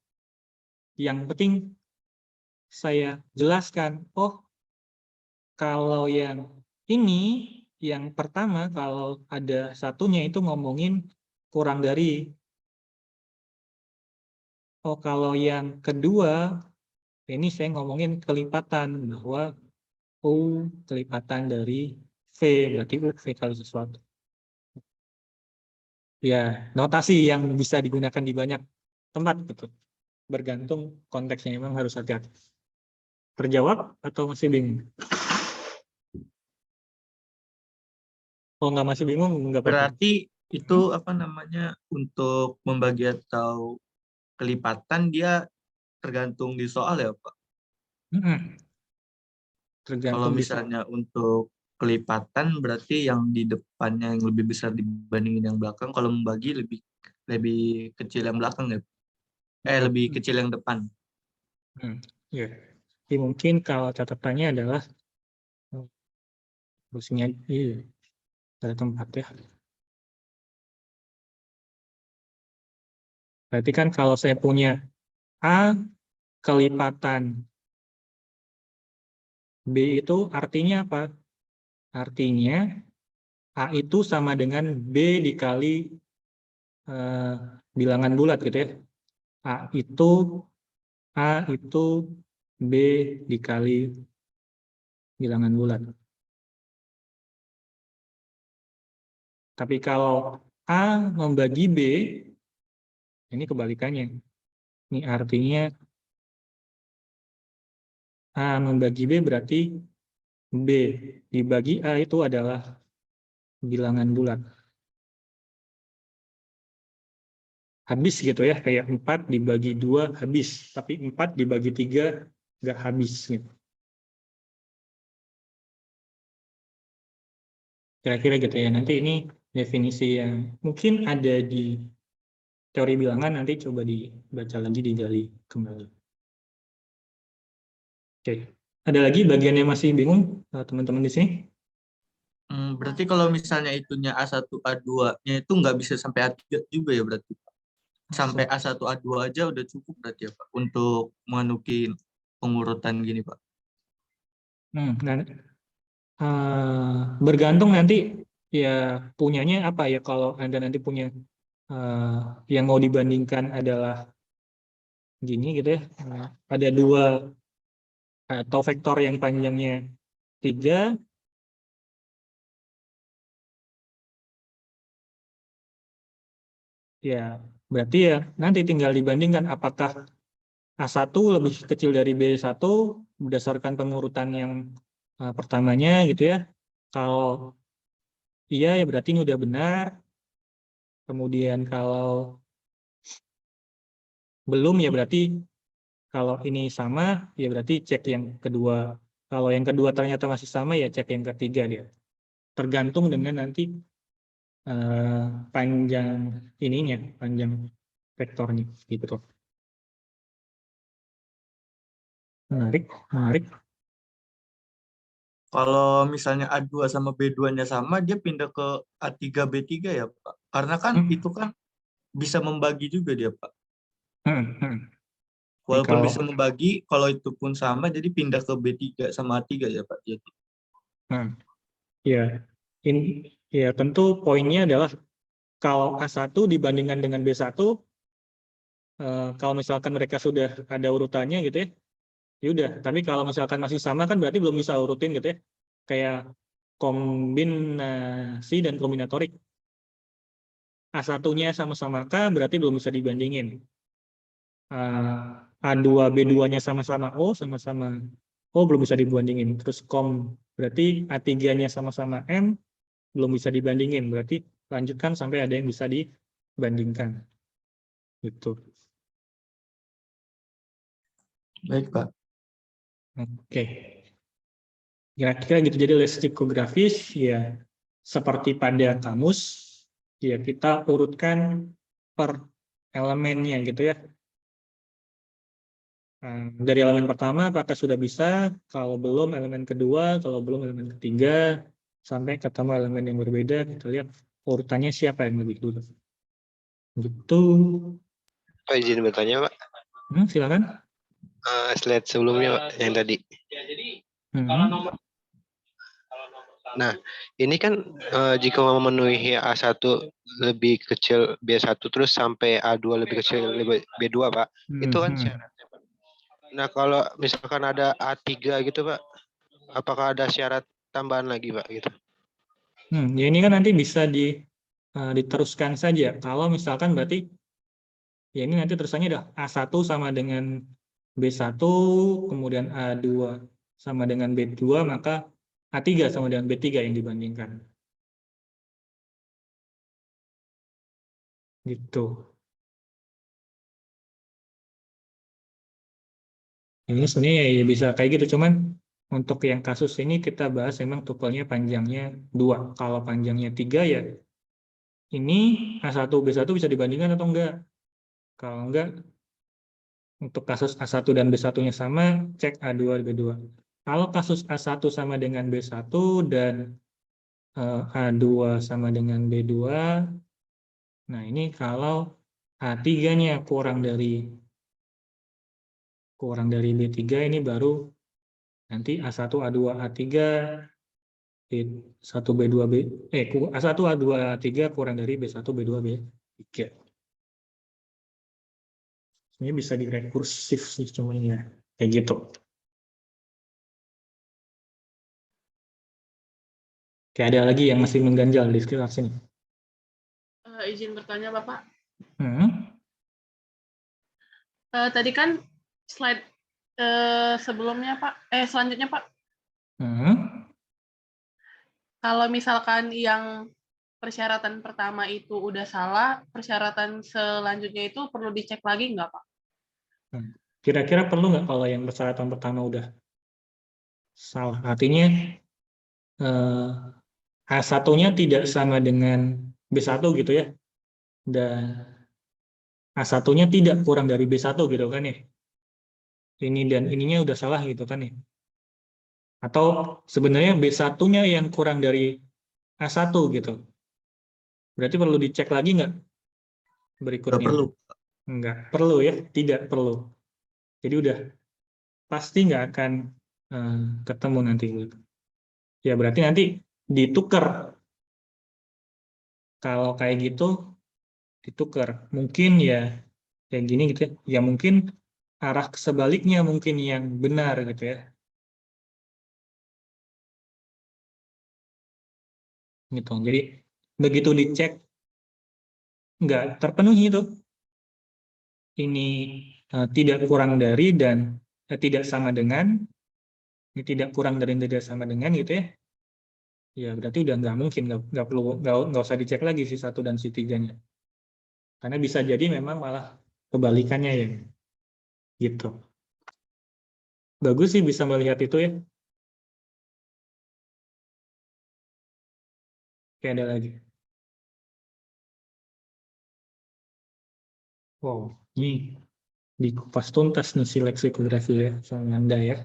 Yang penting saya jelaskan, oh kalau yang ini, yang pertama kalau ada satunya itu ngomongin kurang dari. Oh kalau yang kedua, ini saya ngomongin kelipatan, bahwa U kelipatan dari V, berarti U V kali sesuatu. Ya, notasi yang bisa digunakan di banyak tempat, gitu. Bergantung konteksnya, memang harus hati-hati. Terjawab atau masih bingung? Oh, nggak masih bingung, nggak apa-apa. Berarti itu apa namanya, untuk membagi atau kelipatan dia tergantung di soal ya, Pak? Kalau Tergantung di misalnya untuk kelipatan berarti yang di depannya yang lebih besar dibandingin yang belakang. Kalau membagi lebih kecil yang belakang ya. Lebih kecil yang depan. Ya. Jadi mungkin kalau catatannya adalah harusnya ada tempat ya. Berarti kan kalau saya punya A kelipatan B itu artinya apa? Artinya A itu sama dengan B dikali bilangan bulat gitu ya. A itu B dikali bilangan bulat. Tapi kalau A membagi B, ini kebalikannya. Ini artinya A membagi B berarti B dibagi A itu adalah bilangan bulat. Habis gitu ya, kayak 4 dibagi 2 habis, tapi 4 dibagi 3 nggak habis. Gitu. Kira-kira gitu ya, nanti ini definisi yang mungkin ada di teori bilangan, nanti coba dibaca lagi, digali kembali. Oke, ada lagi bagian yang masih bingung teman-teman di sini? Berarti kalau misalnya itunya A1, A2-nya itu nggak bisa sampai A3 juga ya berarti? Sampai A1, A2 aja udah cukup berarti ya Pak, untuk menukin pengurutan gini Pak? Bergantung nanti ya punyanya apa ya, kalau Anda nanti punya yang mau dibandingkan adalah gini gitu ya, ada 2 atau vektor yang panjangnya 3, ya berarti ya nanti tinggal dibandingkan apakah A1 lebih kecil dari B1 berdasarkan pengurutan yang pertamanya gitu ya. Kalau iya ya berarti ini udah benar. Kemudian kalau belum ya berarti kalau ini sama ya berarti cek yang kedua. Kalau yang kedua ternyata masih sama ya cek yang ketiga dia. Tergantung dengan nanti panjang ininya, panjang vektornya gitu. Menarik, menarik. Kalau misalnya A2 sama B2-nya sama, dia pindah ke A3, B3 ya Pak? Karena kan itu kan bisa membagi juga dia Pak. Walaupun kalau- bisa membagi, kalau itu pun sama, jadi pindah ke B3 sama A3 ya Pak. Jadi, Ya, ya tentu poinnya adalah kalau A1 dibandingkan dengan B1, kalau misalkan mereka sudah ada urutannya gitu ya, ya udah. Tapi kalau misalkan masih sama kan berarti belum bisa urutin gitu ya. Kayak kombinasi dan kombinatorik. A1-nya sama-sama K berarti belum bisa dibandingin. A2, B2-nya sama-sama O, sama-sama O belum bisa dibandingin. Terus berarti A3-nya sama-sama M, belum bisa dibandingin. Berarti lanjutkan sampai ada yang bisa dibandingkan. Gitu. baik Pak. Oke. Kira-kira gitu. Jadi leksikografis ya seperti pada kamus, ya kita urutkan per elemennya gitu ya. Dari elemen pertama apakah sudah bisa, kalau belum elemen kedua, kalau belum elemen ketiga, sampai ketemu elemen yang berbeda, kita lihat urutannya siapa yang lebih dulu. Gitu. Pak izin bertanya Pak. Silakan. Slide sebelumnya Pak, yang tadi. Nah, ini kan jika memenuhi A1 lebih kecil B1 terus sampai A2 lebih kecil B2 Pak, itu kan syaratnya Pak. Nah, kalau misalkan ada A3 gitu Pak, apakah ada syarat tambahan lagi Pak gitu? Ya ini kan nanti bisa diteruskan saja. Kalau misalkan berarti, ya ini nanti terusannya udah A1 sama dengan B1, kemudian A2 sama dengan B2, maka A3 sama dengan B3 yang dibandingkan. Gitu. Ini sebenarnya ya bisa kayak gitu, cuman untuk yang kasus ini kita bahas memang tupelnya panjangnya 2. Kalau panjangnya 3 ya ini A1, B1 bisa dibandingkan atau enggak. Kalau enggak, untuk kasus A1 dan B1-nya sama, cek A2, B2. Kalau kasus A1 sama dengan B1 dan A2 sama dengan B2, nah ini kalau A3-nya kurang dari B3, ini baru nanti A1, A2, A3, B1, B2, A1, A2, A3 kurang dari B1, B2, B3. Ini bisa direkursif sih, cuma ya kayak gitu. Kayak ada lagi yang masih mengganjal di sekitar sini. Izin bertanya Bapak. Tadi kan slide sebelumnya Pak, selanjutnya Pak. Kalau misalkan yang persyaratan pertama itu udah salah, persyaratan selanjutnya itu perlu dicek lagi nggak Pak? Kira-kira perlu nggak kalau yang persyaratan pertama udah salah? Artinya A1-nya tidak sama dengan B1 gitu ya. Dan A1-nya tidak kurang dari B1 gitu kan ya. Ini dan ininya udah salah gitu kan ya. Atau sebenarnya B1-nya yang kurang dari A1 gitu. Berarti perlu dicek lagi nggak berikutnya? Nggak perlu. Nggak perlu ya, tidak perlu. Jadi udah pasti nggak akan ketemu nanti. Ya berarti nanti ditukar. Kalau kayak gitu ditukar. Mungkin ya kayak gini gitu ya. Ya mungkin arah sebaliknya mungkin yang benar gitu ya. Gitu. Jadi begitu dicek nggak terpenuhi itu. Ini tidak kurang dari dan tidak sama dengan, ini tidak kurang dari dan tidak sama dengan gitu ya. Ya berarti udah nggak mungkin, nggak perlu, nggak usah dicek lagi si 1 dan si 3-nya. Karena bisa jadi memang malah kebalikannya ya. Gitu. Bagus sih bisa melihat itu ya. Oke, ada lagi. Wow, ini dikupas tuntas nih si leksikografi ya, sama Anda ya.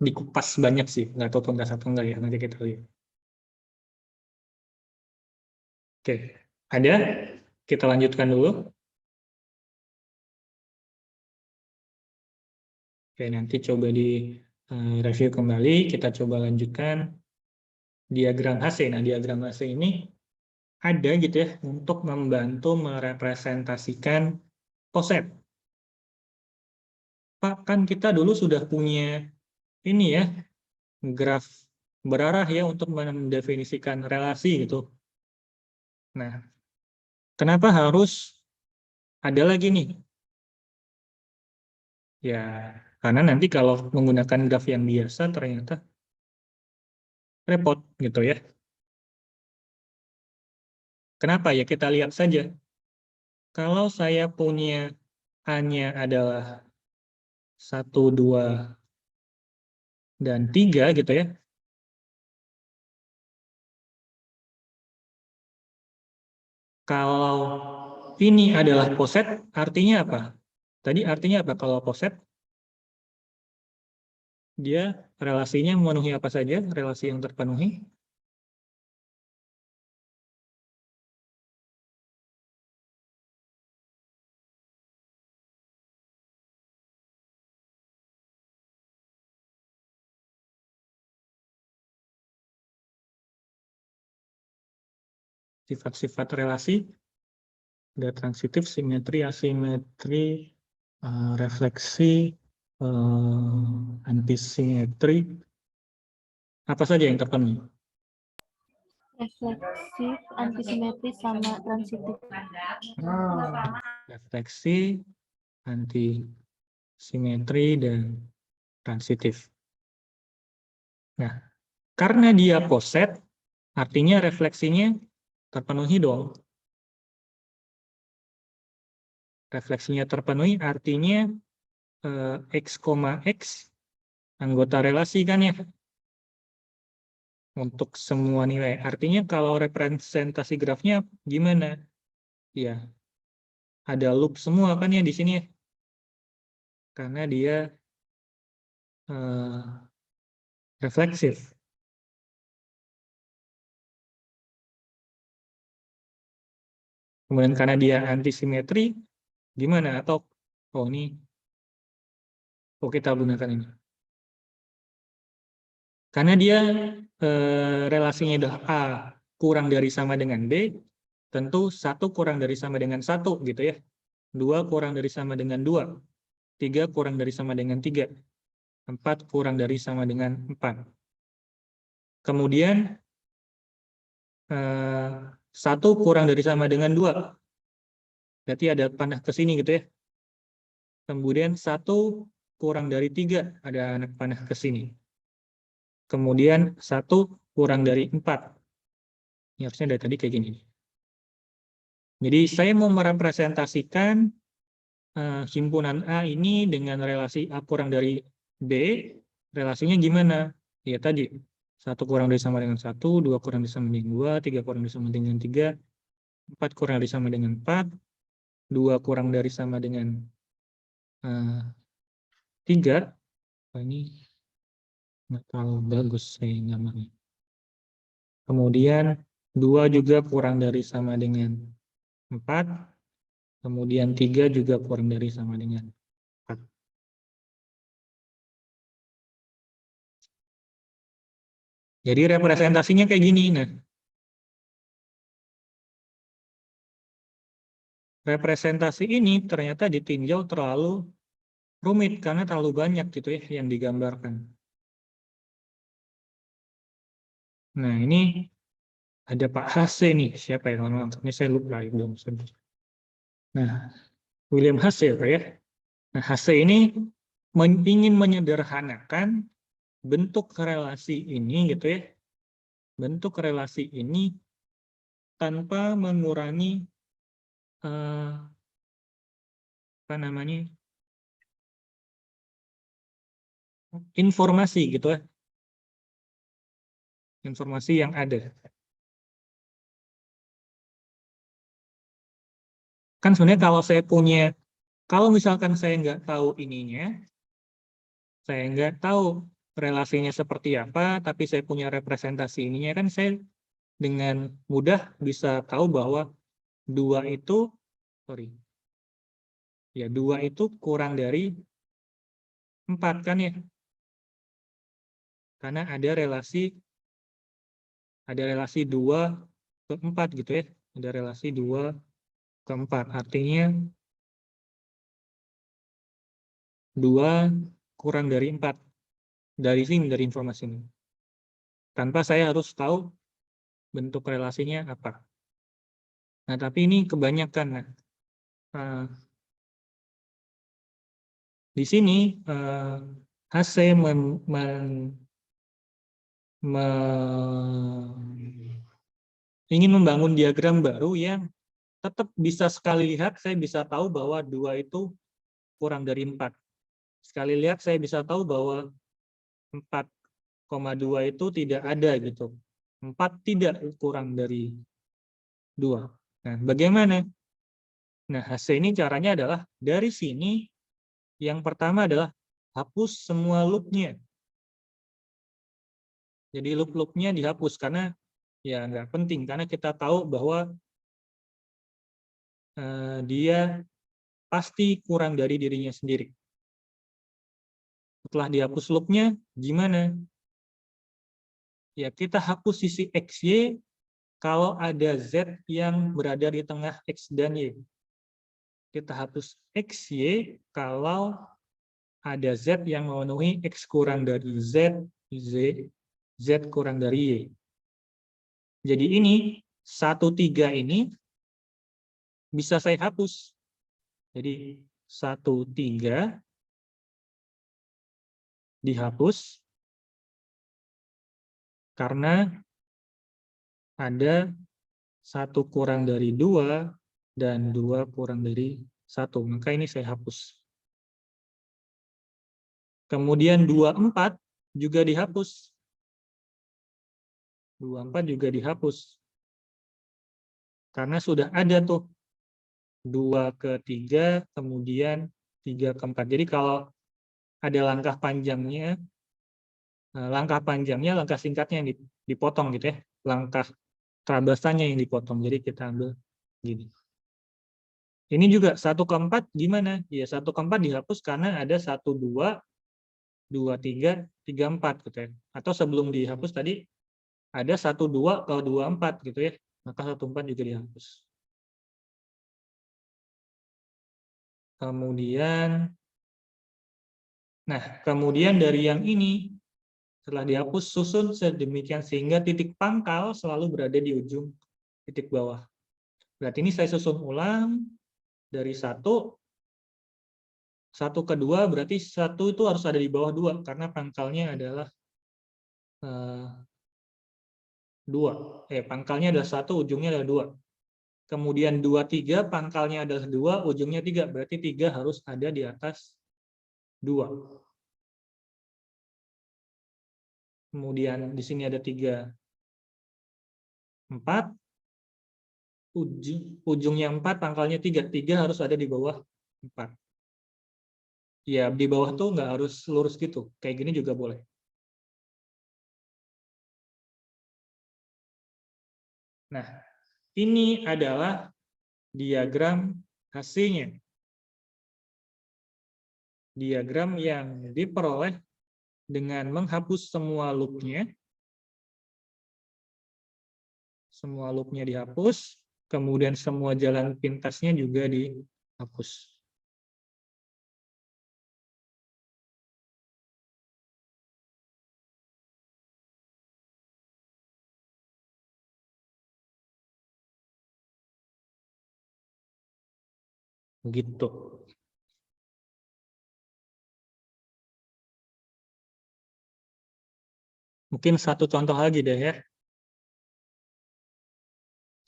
Dikupas banyak sih, nggak tahu tuntas atau enggak ya, nanti kita lihat. Oke, ada? Kita lanjutkan dulu. Oke, nanti coba di review kembali. Kita coba lanjutkan diagram HC. Nah, diagram HC ini ada gitu ya untuk membantu merepresentasikan poset. Pak, kan kita dulu sudah punya ini ya, graf berarah ya untuk mendefinisikan relasi gitu. Nah, kenapa harus ada lagi nih? Ya, karena nanti kalau menggunakan graf yang biasa ternyata repot gitu ya. Kenapa ya? Kita lihat saja. Kalau saya punya A-nya adalah 1, 2, dan 3 gitu ya. Kalau ini adalah poset, artinya apa? Tadi artinya apa kalau poset? Dia relasinya memenuhi apa saja? Relasi yang terpenuhi. Sifat-sifat relasi. Ada transitif, simetri, asimetri, refleksi, antisimetri. Apa saja yang terpenuhi? Refleksif, antisimetri, sama transitif. Refleksi, antisimetri, dan transitif. Nah, karena dia poset, artinya refleksinya terpenuhi dong. Refleksinya terpenuhi artinya X, X anggota relasi kan ya. Untuk semua nilai. Artinya kalau representasi grafnya gimana? Ya, ada loop semua kan ya di sini ya. Karena dia refleksif. Kemudian karena dia antisimetri, gimana? Atau, oh ini, oh kita gunakan ini. Karena dia relasinya udah A kurang dari sama dengan B, tentu 1 kurang dari sama dengan 1 gitu ya. 2 kurang dari sama dengan 2. 3 kurang dari sama dengan 3. 4 kurang dari sama dengan 4. Kemudian 1 kurang dari sama dengan 2. Berarti ada panah ke sini gitu ya. Kemudian 1 kurang dari 3. Ada anak panah ke sini. Kemudian 1 kurang dari 4. Ini harusnya dari tadi kayak gini. Jadi saya mau merepresentasikan himpunan A ini dengan relasi A kurang dari B. Relasinya gimana? Ya tadi. 1 kurang dari sama dengan 1, 2 kurang dari sama dengan 2, 3 kurang dari sama dengan 3, 4 kurang dari sama dengan 4, 2 kurang dari sama dengan 3. Ini nggak terlalu bagus saya namanya. Kemudian 2 juga kurang dari sama dengan 4. Kemudian 3 juga kurang dari sama dengan 4. Jadi representasinya kayak gini. Nah, representasi ini ternyata ditinjau terlalu rumit karena terlalu banyak gitu ya yang digambarkan. Nah, ini ada Pak HC nih. Siapa ya? Ini saya lupa. Belum sebut. Nah, William HC ya. Nah, HC ini ingin menyederhanakan bentuk relasi ini gitu ya. Bentuk relasi ini tanpa mengurangi apa namanya? Informasi gitu ya. Informasi yang ada. Kan sebenarnya kalau misalkan saya nggak tahu ininya, saya nggak tahu relasinya seperti apa, tapi saya punya representasi ininya, kan saya dengan mudah bisa tahu bahwa 2 itu, sorry, ya 2 itu kurang dari 4 kan ya? Karena ada relasi 2 ke 4 gitu ya. Ada relasi 2 ke 4. Artinya 2 kurang dari 4. Dari sini, dari informasi ini. Tanpa saya harus tahu bentuk relasinya apa. Nah, tapi ini kebanyakan. Nah, di sini HC ingin membangun diagram baru yang tetap bisa sekali lihat, saya bisa tahu bahwa 2 itu kurang dari 4. Sekali lihat, saya bisa tahu bahwa 4,2 itu tidak ada gitu. 4 tidak kurang dari 2. Nah, bagaimana? Nah, HC ini caranya adalah dari sini, yang pertama adalah hapus semua loop-nya. Jadi loop-loopnya dihapus karena ya nggak penting, karena kita tahu bahwa dia pasti kurang dari dirinya sendiri. Setelah dihapus loop-nya, gimana? Ya, kita hapus sisi XY kalau ada Z yang berada di tengah X dan Y. Kita hapus XY kalau ada Z yang memenuhi X kurang dari Z, Z kurang dari Y. Jadi ini 1,3 ini bisa saya hapus. Jadi 1,3 dihapus karena ada 1 kurang dari 2 dan 2 kurang dari 1. Maka ini saya hapus. Kemudian 24 juga dihapus. 24 juga dihapus. Karena sudah ada tuh 2 ke 3, kemudian 3 ke 4. Jadi kalau ada langkah panjangnya, langkah singkatnya yang dipotong gitu ya. Langkah terabasannya yang dipotong. Jadi kita ambil gini. Ini juga 1 ke 4 gimana? Ya 1 ke 4 dihapus karena ada 1, 2, 2, 3, 3, 4 gitu ya. Atau sebelum dihapus tadi ada 1, 2 ke 2, 4 gitu ya. Maka 1, 4 juga dihapus. Kemudian, kemudian dari yang ini, setelah dihapus, susun sedemikian sehingga titik pangkal selalu berada di ujung titik bawah. Berarti ini saya susun ulang dari 1 ke 2, berarti 1 itu harus ada di bawah 2, karena pangkalnya adalah 2. Pangkalnya adalah 1, ujungnya adalah 2. Kemudian 2, 3, pangkalnya adalah 2, ujungnya 3. Berarti 3 harus ada di atas 2. Kemudian di sini ada 3, 4. Ujungnya 4, pangkalnya 3. 3 harus ada di bawah 4. Ya, di bawah tuh nggak harus lurus gitu. Kayak gini juga boleh. Nah, ini adalah diagram hasilnya. Diagram yang diperoleh dengan menghapus semua loop-nya. Semua loop-nya dihapus, kemudian semua jalan pintasnya juga dihapus. Gitu. Mungkin satu contoh lagi deh ya.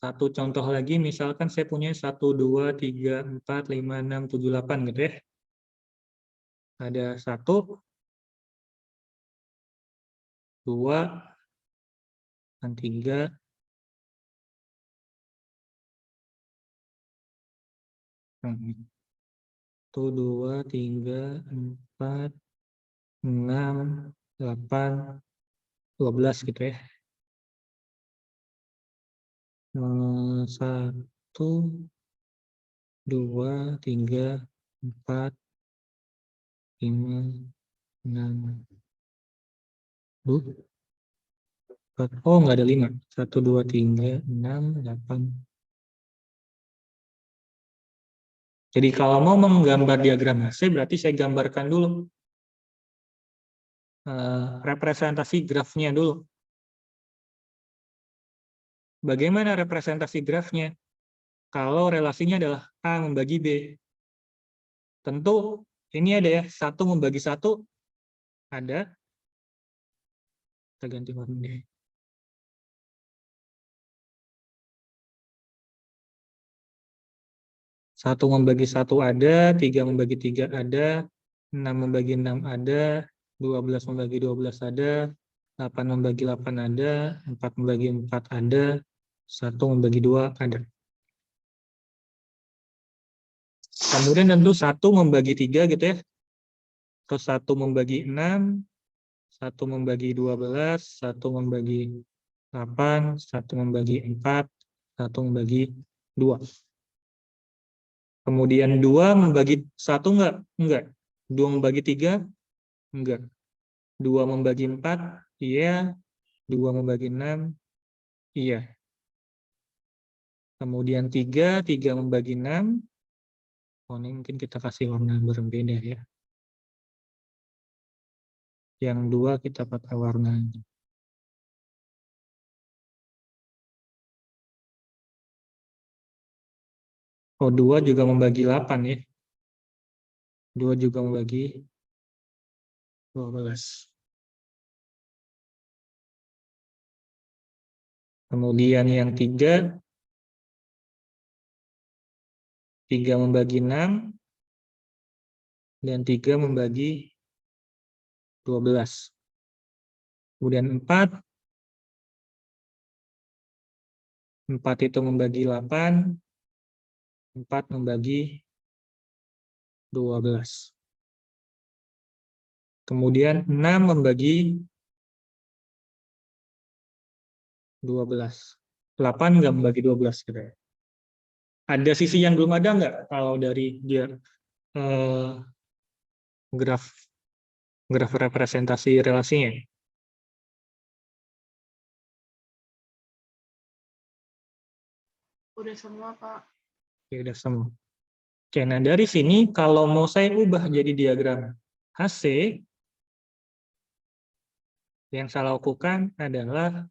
Satu contoh lagi, misalkan saya punya 1, 2, 3, 4, 5, 6, 7, 8 gitu ya. Ada 1, 2, dan 3, 1, 2, 3, 4, 6, 8, 12 gitu ya. 1, 2, 3, 4, 5, 6. Oh, nggak ada 5. 1, 2, 3, 6, 8. Jadi kalau mau menggambar diagram HC, berarti saya gambarkan dulu representasi grafnya dulu. Bagaimana representasi grafnya? Kalau relasinya adalah A membagi B. Tentu ini ada ya, 1 membagi 1 ada. Kita ganti warna deh. Satu membagi 1 ada, 3 membagi 3 ada, 6 membagi 6 ada, 12 membagi 12 ada, 8 membagi 8 ada, 4 membagi 4 ada, 1 membagi 2 ada. Kemudian tentu 1 membagi 3 gitu ya. Terus 1 membagi 6, 1 membagi 12, 1 membagi 8, 1 membagi 4, 1 membagi 2. Kemudian 2 membagi 1 enggak? Enggak. 2 membagi 3? Enggak. 2 membagi 4? Iya. 2 membagi 6? Iya. Kemudian 3 membagi 6. Oh, ini mungkin kita kasih warna berbeda ya. Yang 2 kita pakai warna. Oh, 2 juga membagi 8 ya. 2 juga membagi 12. Kemudian yang 3 membagi 6 dan 3 membagi 12. Kemudian 4 itu membagi 8, 4 membagi 12. Kemudian 6 membagi 12. 8 nggak membagi 12 gitu ya. Ada sisi yang belum ada nggak kalau dari dia graf representasi relasinya? Udah semua, Pak. Ya, udah semua. Oke, nah dari sini kalau mau saya ubah jadi diagram HC, yang saya lakukan adalah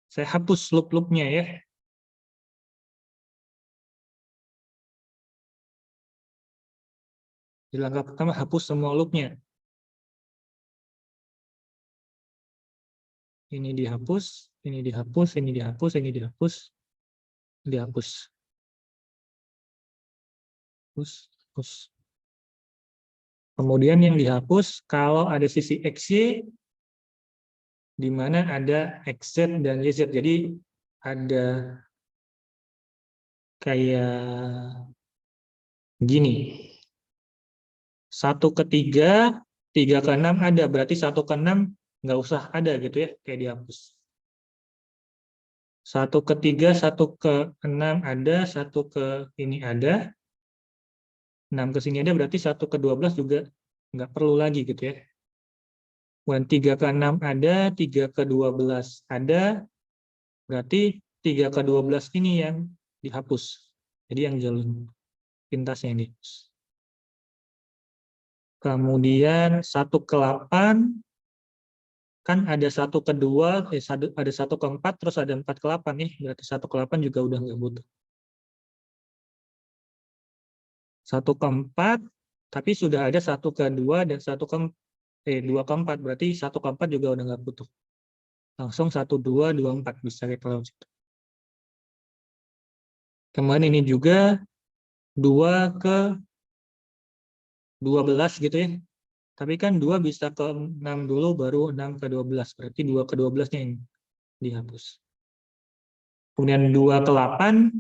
saya hapus loop-loopnya ya. Di langkah pertama hapus semua loopnya. Ini dihapus, ini dihapus, ini dihapus, ini dihapus, dihapus. Hapus. Kemudian yang dihapus kalau ada sisi XY di mana ada XZ dan YZ. Jadi ada kayak gini. 1 ke 3, 3 ke 6 ada. Berarti 1 ke 6 nggak usah ada gitu ya, kayak dihapus. 1 ke 3, 1 ke 6 ada, 1 ke ini ada. 6 ke sini ada, berarti 1 ke 12 juga nggak perlu lagi gitu ya. Dan 3 ke 6 ada, 3 ke 12 ada, berarti 3 ke 12 ini yang dihapus. Jadi yang jalur pintasnya yang dihapus. Kemudian 1 ke 8, kan ada 1 ke 2, ada 1 ke 4, terus ada 4 ke 8 nih, berarti 1 ke 8 juga udah nggak butuh. 1 ke 4, tapi sudah ada 1 ke 2 dan 2 ke 4, berarti 1 ke 4 juga udah nggak butuh. Langsung 1, 2, 2, 4 bisa kita lewat situ. Kemudian ini juga 2 ke 12 gitu ya. Tapi kan 2 bisa ke 6 dulu, baru 6 ke 12. Berarti 2 ke 12-nya yang dihapus. Kemudian 2 ke 8,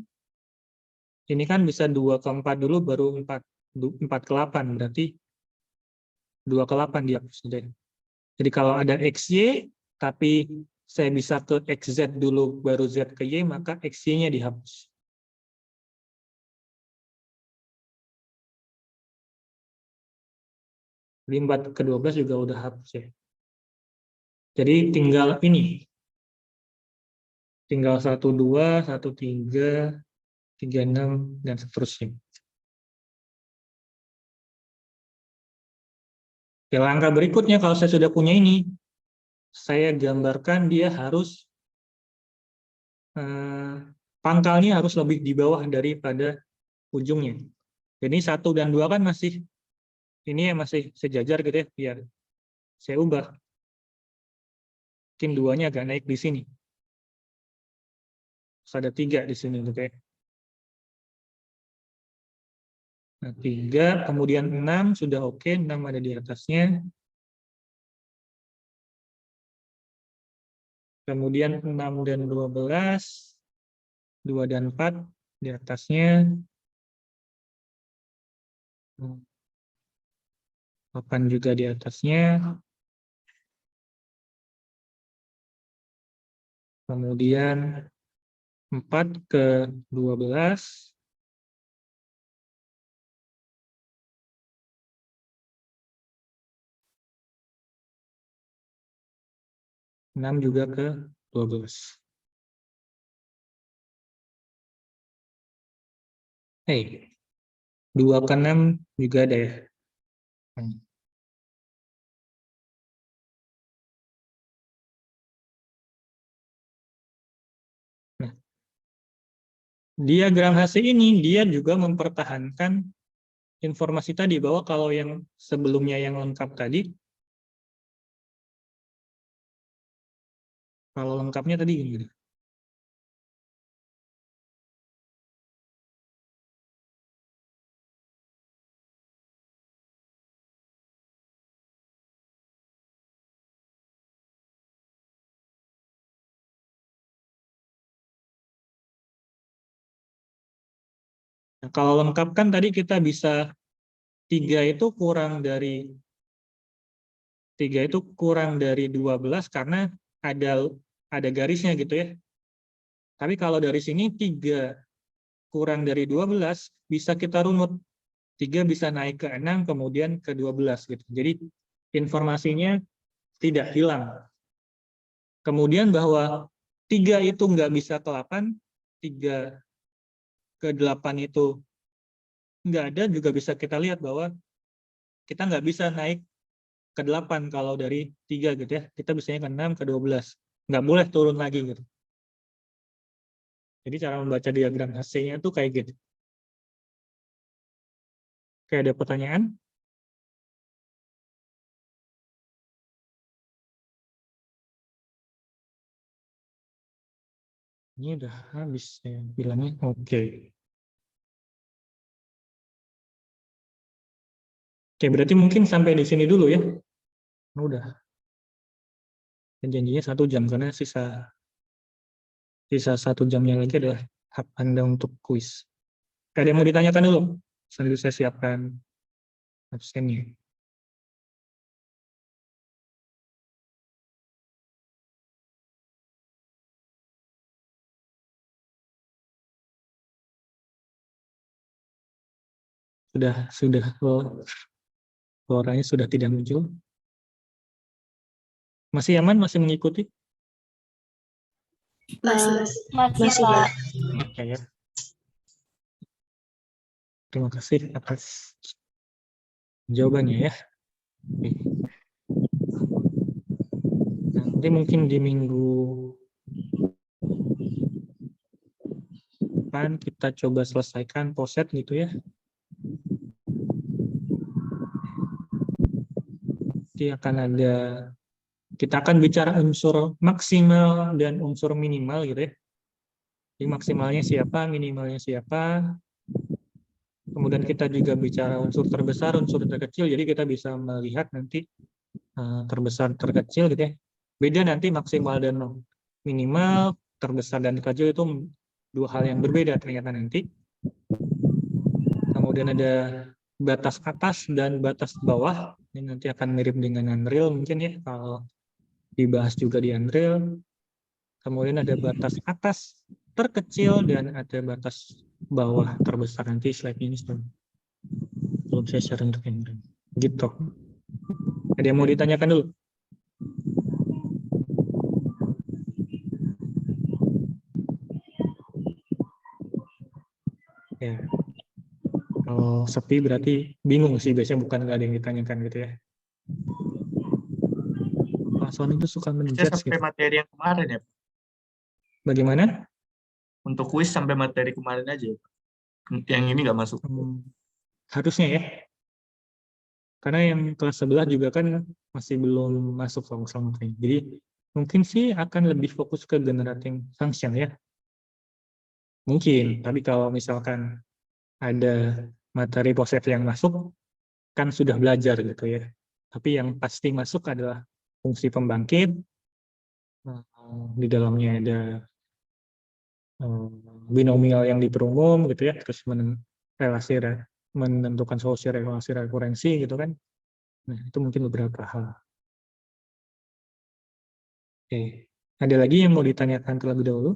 ini kan bisa 2 ke 4 dulu, baru 4 ke 8. Berarti 2 ke 8 dihapus. Jadi kalau ada XY, tapi saya bisa ke XZ dulu, baru Z ke Y, maka XY-nya dihapus. Jadi 4 ke 12 juga udah hapus ya. Jadi tinggal ini. Tinggal 1, 2, 1, 3, 3, 6, dan seterusnya. Oke, langkah berikutnya kalau saya sudah punya ini, saya gambarkan dia harus pangkalnya harus lebih di bawah daripada ujungnya. Jadi 1 dan 2 kan masih ini ya masih sejajar gitu ya, biar saya ubah. Mungkin 2-nya agak naik di sini. Terus ada 3 di sini gitu ya. Nah, 3, kemudian 6 sudah oke, 6 ada di atasnya. Kemudian 6 dan 12, 2 dan 4 di atasnya. 8 juga di atasnya. Kemudian 4 ke 12. Enam juga ke 12. Hey, 2 ke 6 juga ada ya. Nah, diagram hasil ini dia juga mempertahankan informasi tadi bahwa kalau yang sebelumnya yang lengkap tadi, kalau lengkapnya tadi gini. Nah, kalau lengkap kan tadi kita bisa 3 itu kurang dari 12 karena ada garisnya gitu ya. Tapi kalau dari sini 3 kurang dari 12 bisa kita runut. 3 bisa naik ke 6 kemudian ke 12 gitu. Jadi informasinya tidak hilang. Kemudian bahwa 3 itu nggak bisa ke 8, 3 ke 8 itu nggak ada, juga bisa kita lihat bahwa kita nggak bisa naik ke 8 kalau dari 3 gitu ya. Kita bisanya ke 6, ke 12. Nggak boleh turun lagi gitu. Jadi cara membaca diagram HC-nya tuh kayak gitu. Oke, ada pertanyaan? Ini udah habis ya bilangnya. Oke. Oke, berarti mungkin sampai di sini dulu ya. Udah. Dan janjinya 1 jam karena sisa 1 jamnya lagi adalah hak Anda untuk kuis. Ada yang mau ditanyakan dulu? Sambil saya siapkan absennya. Sudah suaranya sudah tidak muncul. Masih aman? Masih mengikuti? Masih Pak. Oke ya. Terima kasih atas jawabannya ya. Oke. Nanti mungkin di minggu depan kita coba selesaikan poset gitu ya. Kita akan bicara unsur maksimal dan unsur minimal gitu ya. Jadi maksimalnya siapa, minimalnya siapa. Kemudian kita juga bicara unsur terbesar, unsur terkecil. Jadi kita bisa melihat nanti terbesar, terkecil gitu ya. Beda nanti maksimal dan minimal, terbesar dan terkecil itu 2 hal yang berbeda ternyata nanti. Kemudian ada batas atas dan batas bawah. Ini nanti akan mirip dengan Unreal mungkin ya, kalau dibahas juga di Unreal. Kemudian ada batas atas terkecil dan ada batas bawah terbesar. Nanti slide ini belum saya share untuk yang gitu. Ada yang mau ditanyakan dulu? Ya. Kalau sepi berarti bingung sih, biasanya bukan nggak ada yang ditanyakan gitu ya. Pak Sony itu suka Kuisnya menjudge sampai gitu. materi yang kemarin ya. Bagaimana? Untuk kuis sampai materi kemarin aja. Yang ini nggak masuk. Harusnya ya. Karena yang kelas sebelah juga kan masih belum masuk function. Jadi mungkin sih akan lebih fokus ke generating function ya. Mungkin, tapi kalau misalkan ada materi POSEF yang masuk, kan sudah belajar gitu ya. Tapi yang pasti masuk adalah fungsi pembangkit, di dalamnya ada binomial yang diperumum gitu ya, terus menentukan solusi relasi rekurensi gitu kan. Nah, itu mungkin beberapa hal. Oke, ada lagi yang mau ditanyakan terlebih dahulu?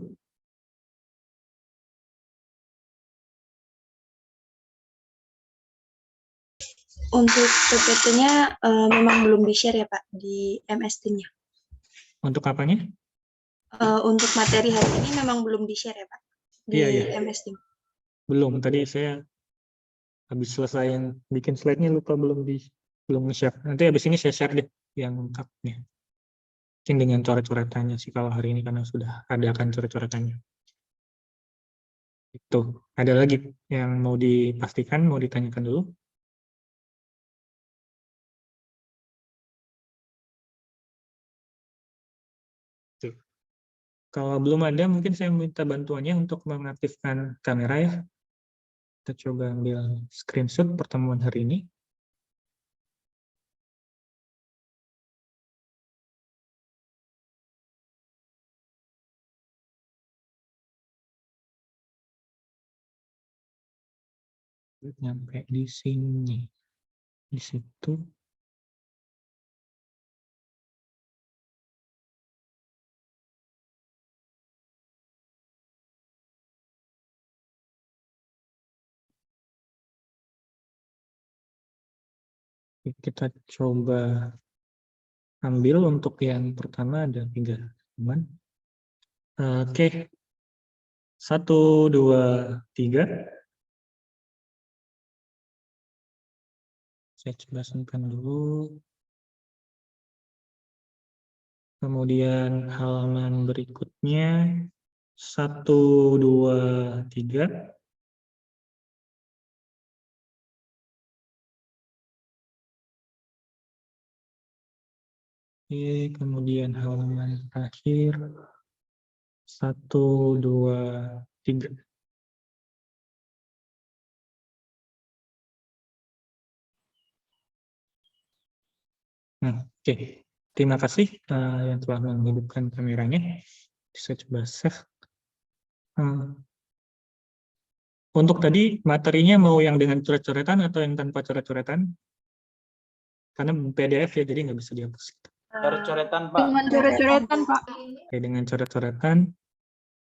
Untuk PPT-nya memang belum di-share ya Pak di MS Team-nya. Untuk apanya? Untuk materi hari ini memang belum di-share ya Pak di Iya. MS Team. Belum, tadi saya habis selesai yang bikin slide-nya lupa belum nge-share. Nanti habis ini saya share deh yang lengkapnya. Mungkin dengan coret-coretannya sih kalau hari ini karena sudah adakan coret-coretannya. Itu. Ada lagi yang mau dipastikan, mau ditanyakan dulu? Tuh. Kalau belum ada, mungkin saya minta bantuannya untuk mengaktifkan kamera ya. Kita coba ambil screenshot pertemuan hari ini. Nyampe di sini. Di situ. Kita coba ambil untuk yang pertama ada 3 teman. Oke. 1, 2, 3. Saya coba simpan dulu. Kemudian halaman berikutnya 1, 2, 3. Oke, kemudian halaman terakhir 1, 2, 3. Oke. Terima kasih yang telah menghidupkan kameranya. Bisa coba save. Untuk tadi materinya mau yang dengan coret-coretan atau yang tanpa coret-coretan? Karena PDF ya, jadi nggak bisa dihapus. Coret-coretan, Pak. Dengan coret-coretan, Pak. Oke, dengan coret-coretan.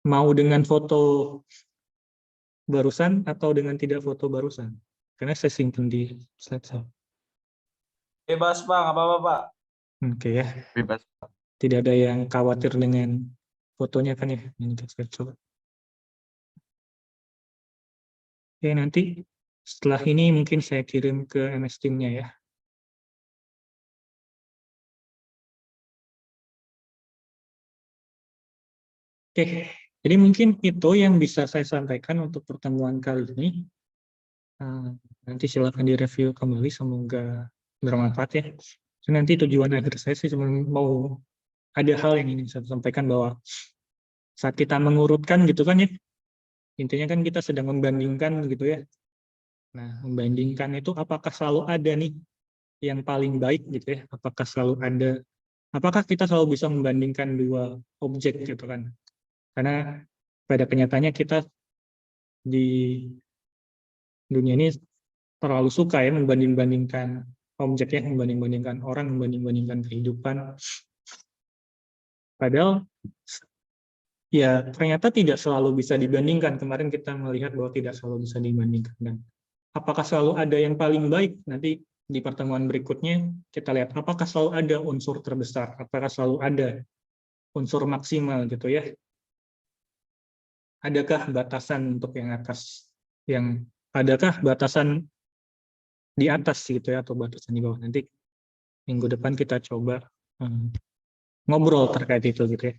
Mau dengan foto barusan atau dengan tidak foto barusan? Karena saya simpan di slide saya. Bebas, Pak. Nggak apa-apa, Pak. Oke ya. Bebas. Tidak ada yang khawatir dengan fotonya kan ya? Ini kita coba. Oke, nanti setelah ini mungkin saya kirim ke MS Team-nya ya. Oke, jadi mungkin itu yang bisa saya sampaikan untuk pertemuan kali ini. Nanti silakan direview kembali, semoga bermanfaat ya. Nanti tujuan akhir saya sih cuma mau ada hal yang ingin saya sampaikan bahwa saat kita mengurutkan gitu kan ya, intinya kan kita sedang membandingkan gitu ya. Nah, membandingkan itu apakah selalu ada nih yang paling baik gitu ya? Apakah selalu ada? Apakah kita selalu bisa membandingkan 2 objek gitu kan? Karena pada kenyataannya kita di dunia ini terlalu suka ya membanding-bandingkan objeknya, membanding-bandingkan orang, membanding-bandingkan kehidupan. Padahal ya ternyata tidak selalu bisa dibandingkan. Kemarin kita melihat bahwa tidak selalu bisa dibandingkan. Dan apakah selalu ada yang paling baik? Nanti di pertemuan berikutnya kita lihat apakah selalu ada unsur terbesar, apakah selalu ada unsur maksimal gitu ya. Adakah batasan untuk yang atas, adakah batasan di atas gitu ya, atau batasan di bawah. Nanti minggu depan kita coba ngobrol terkait itu gitu ya.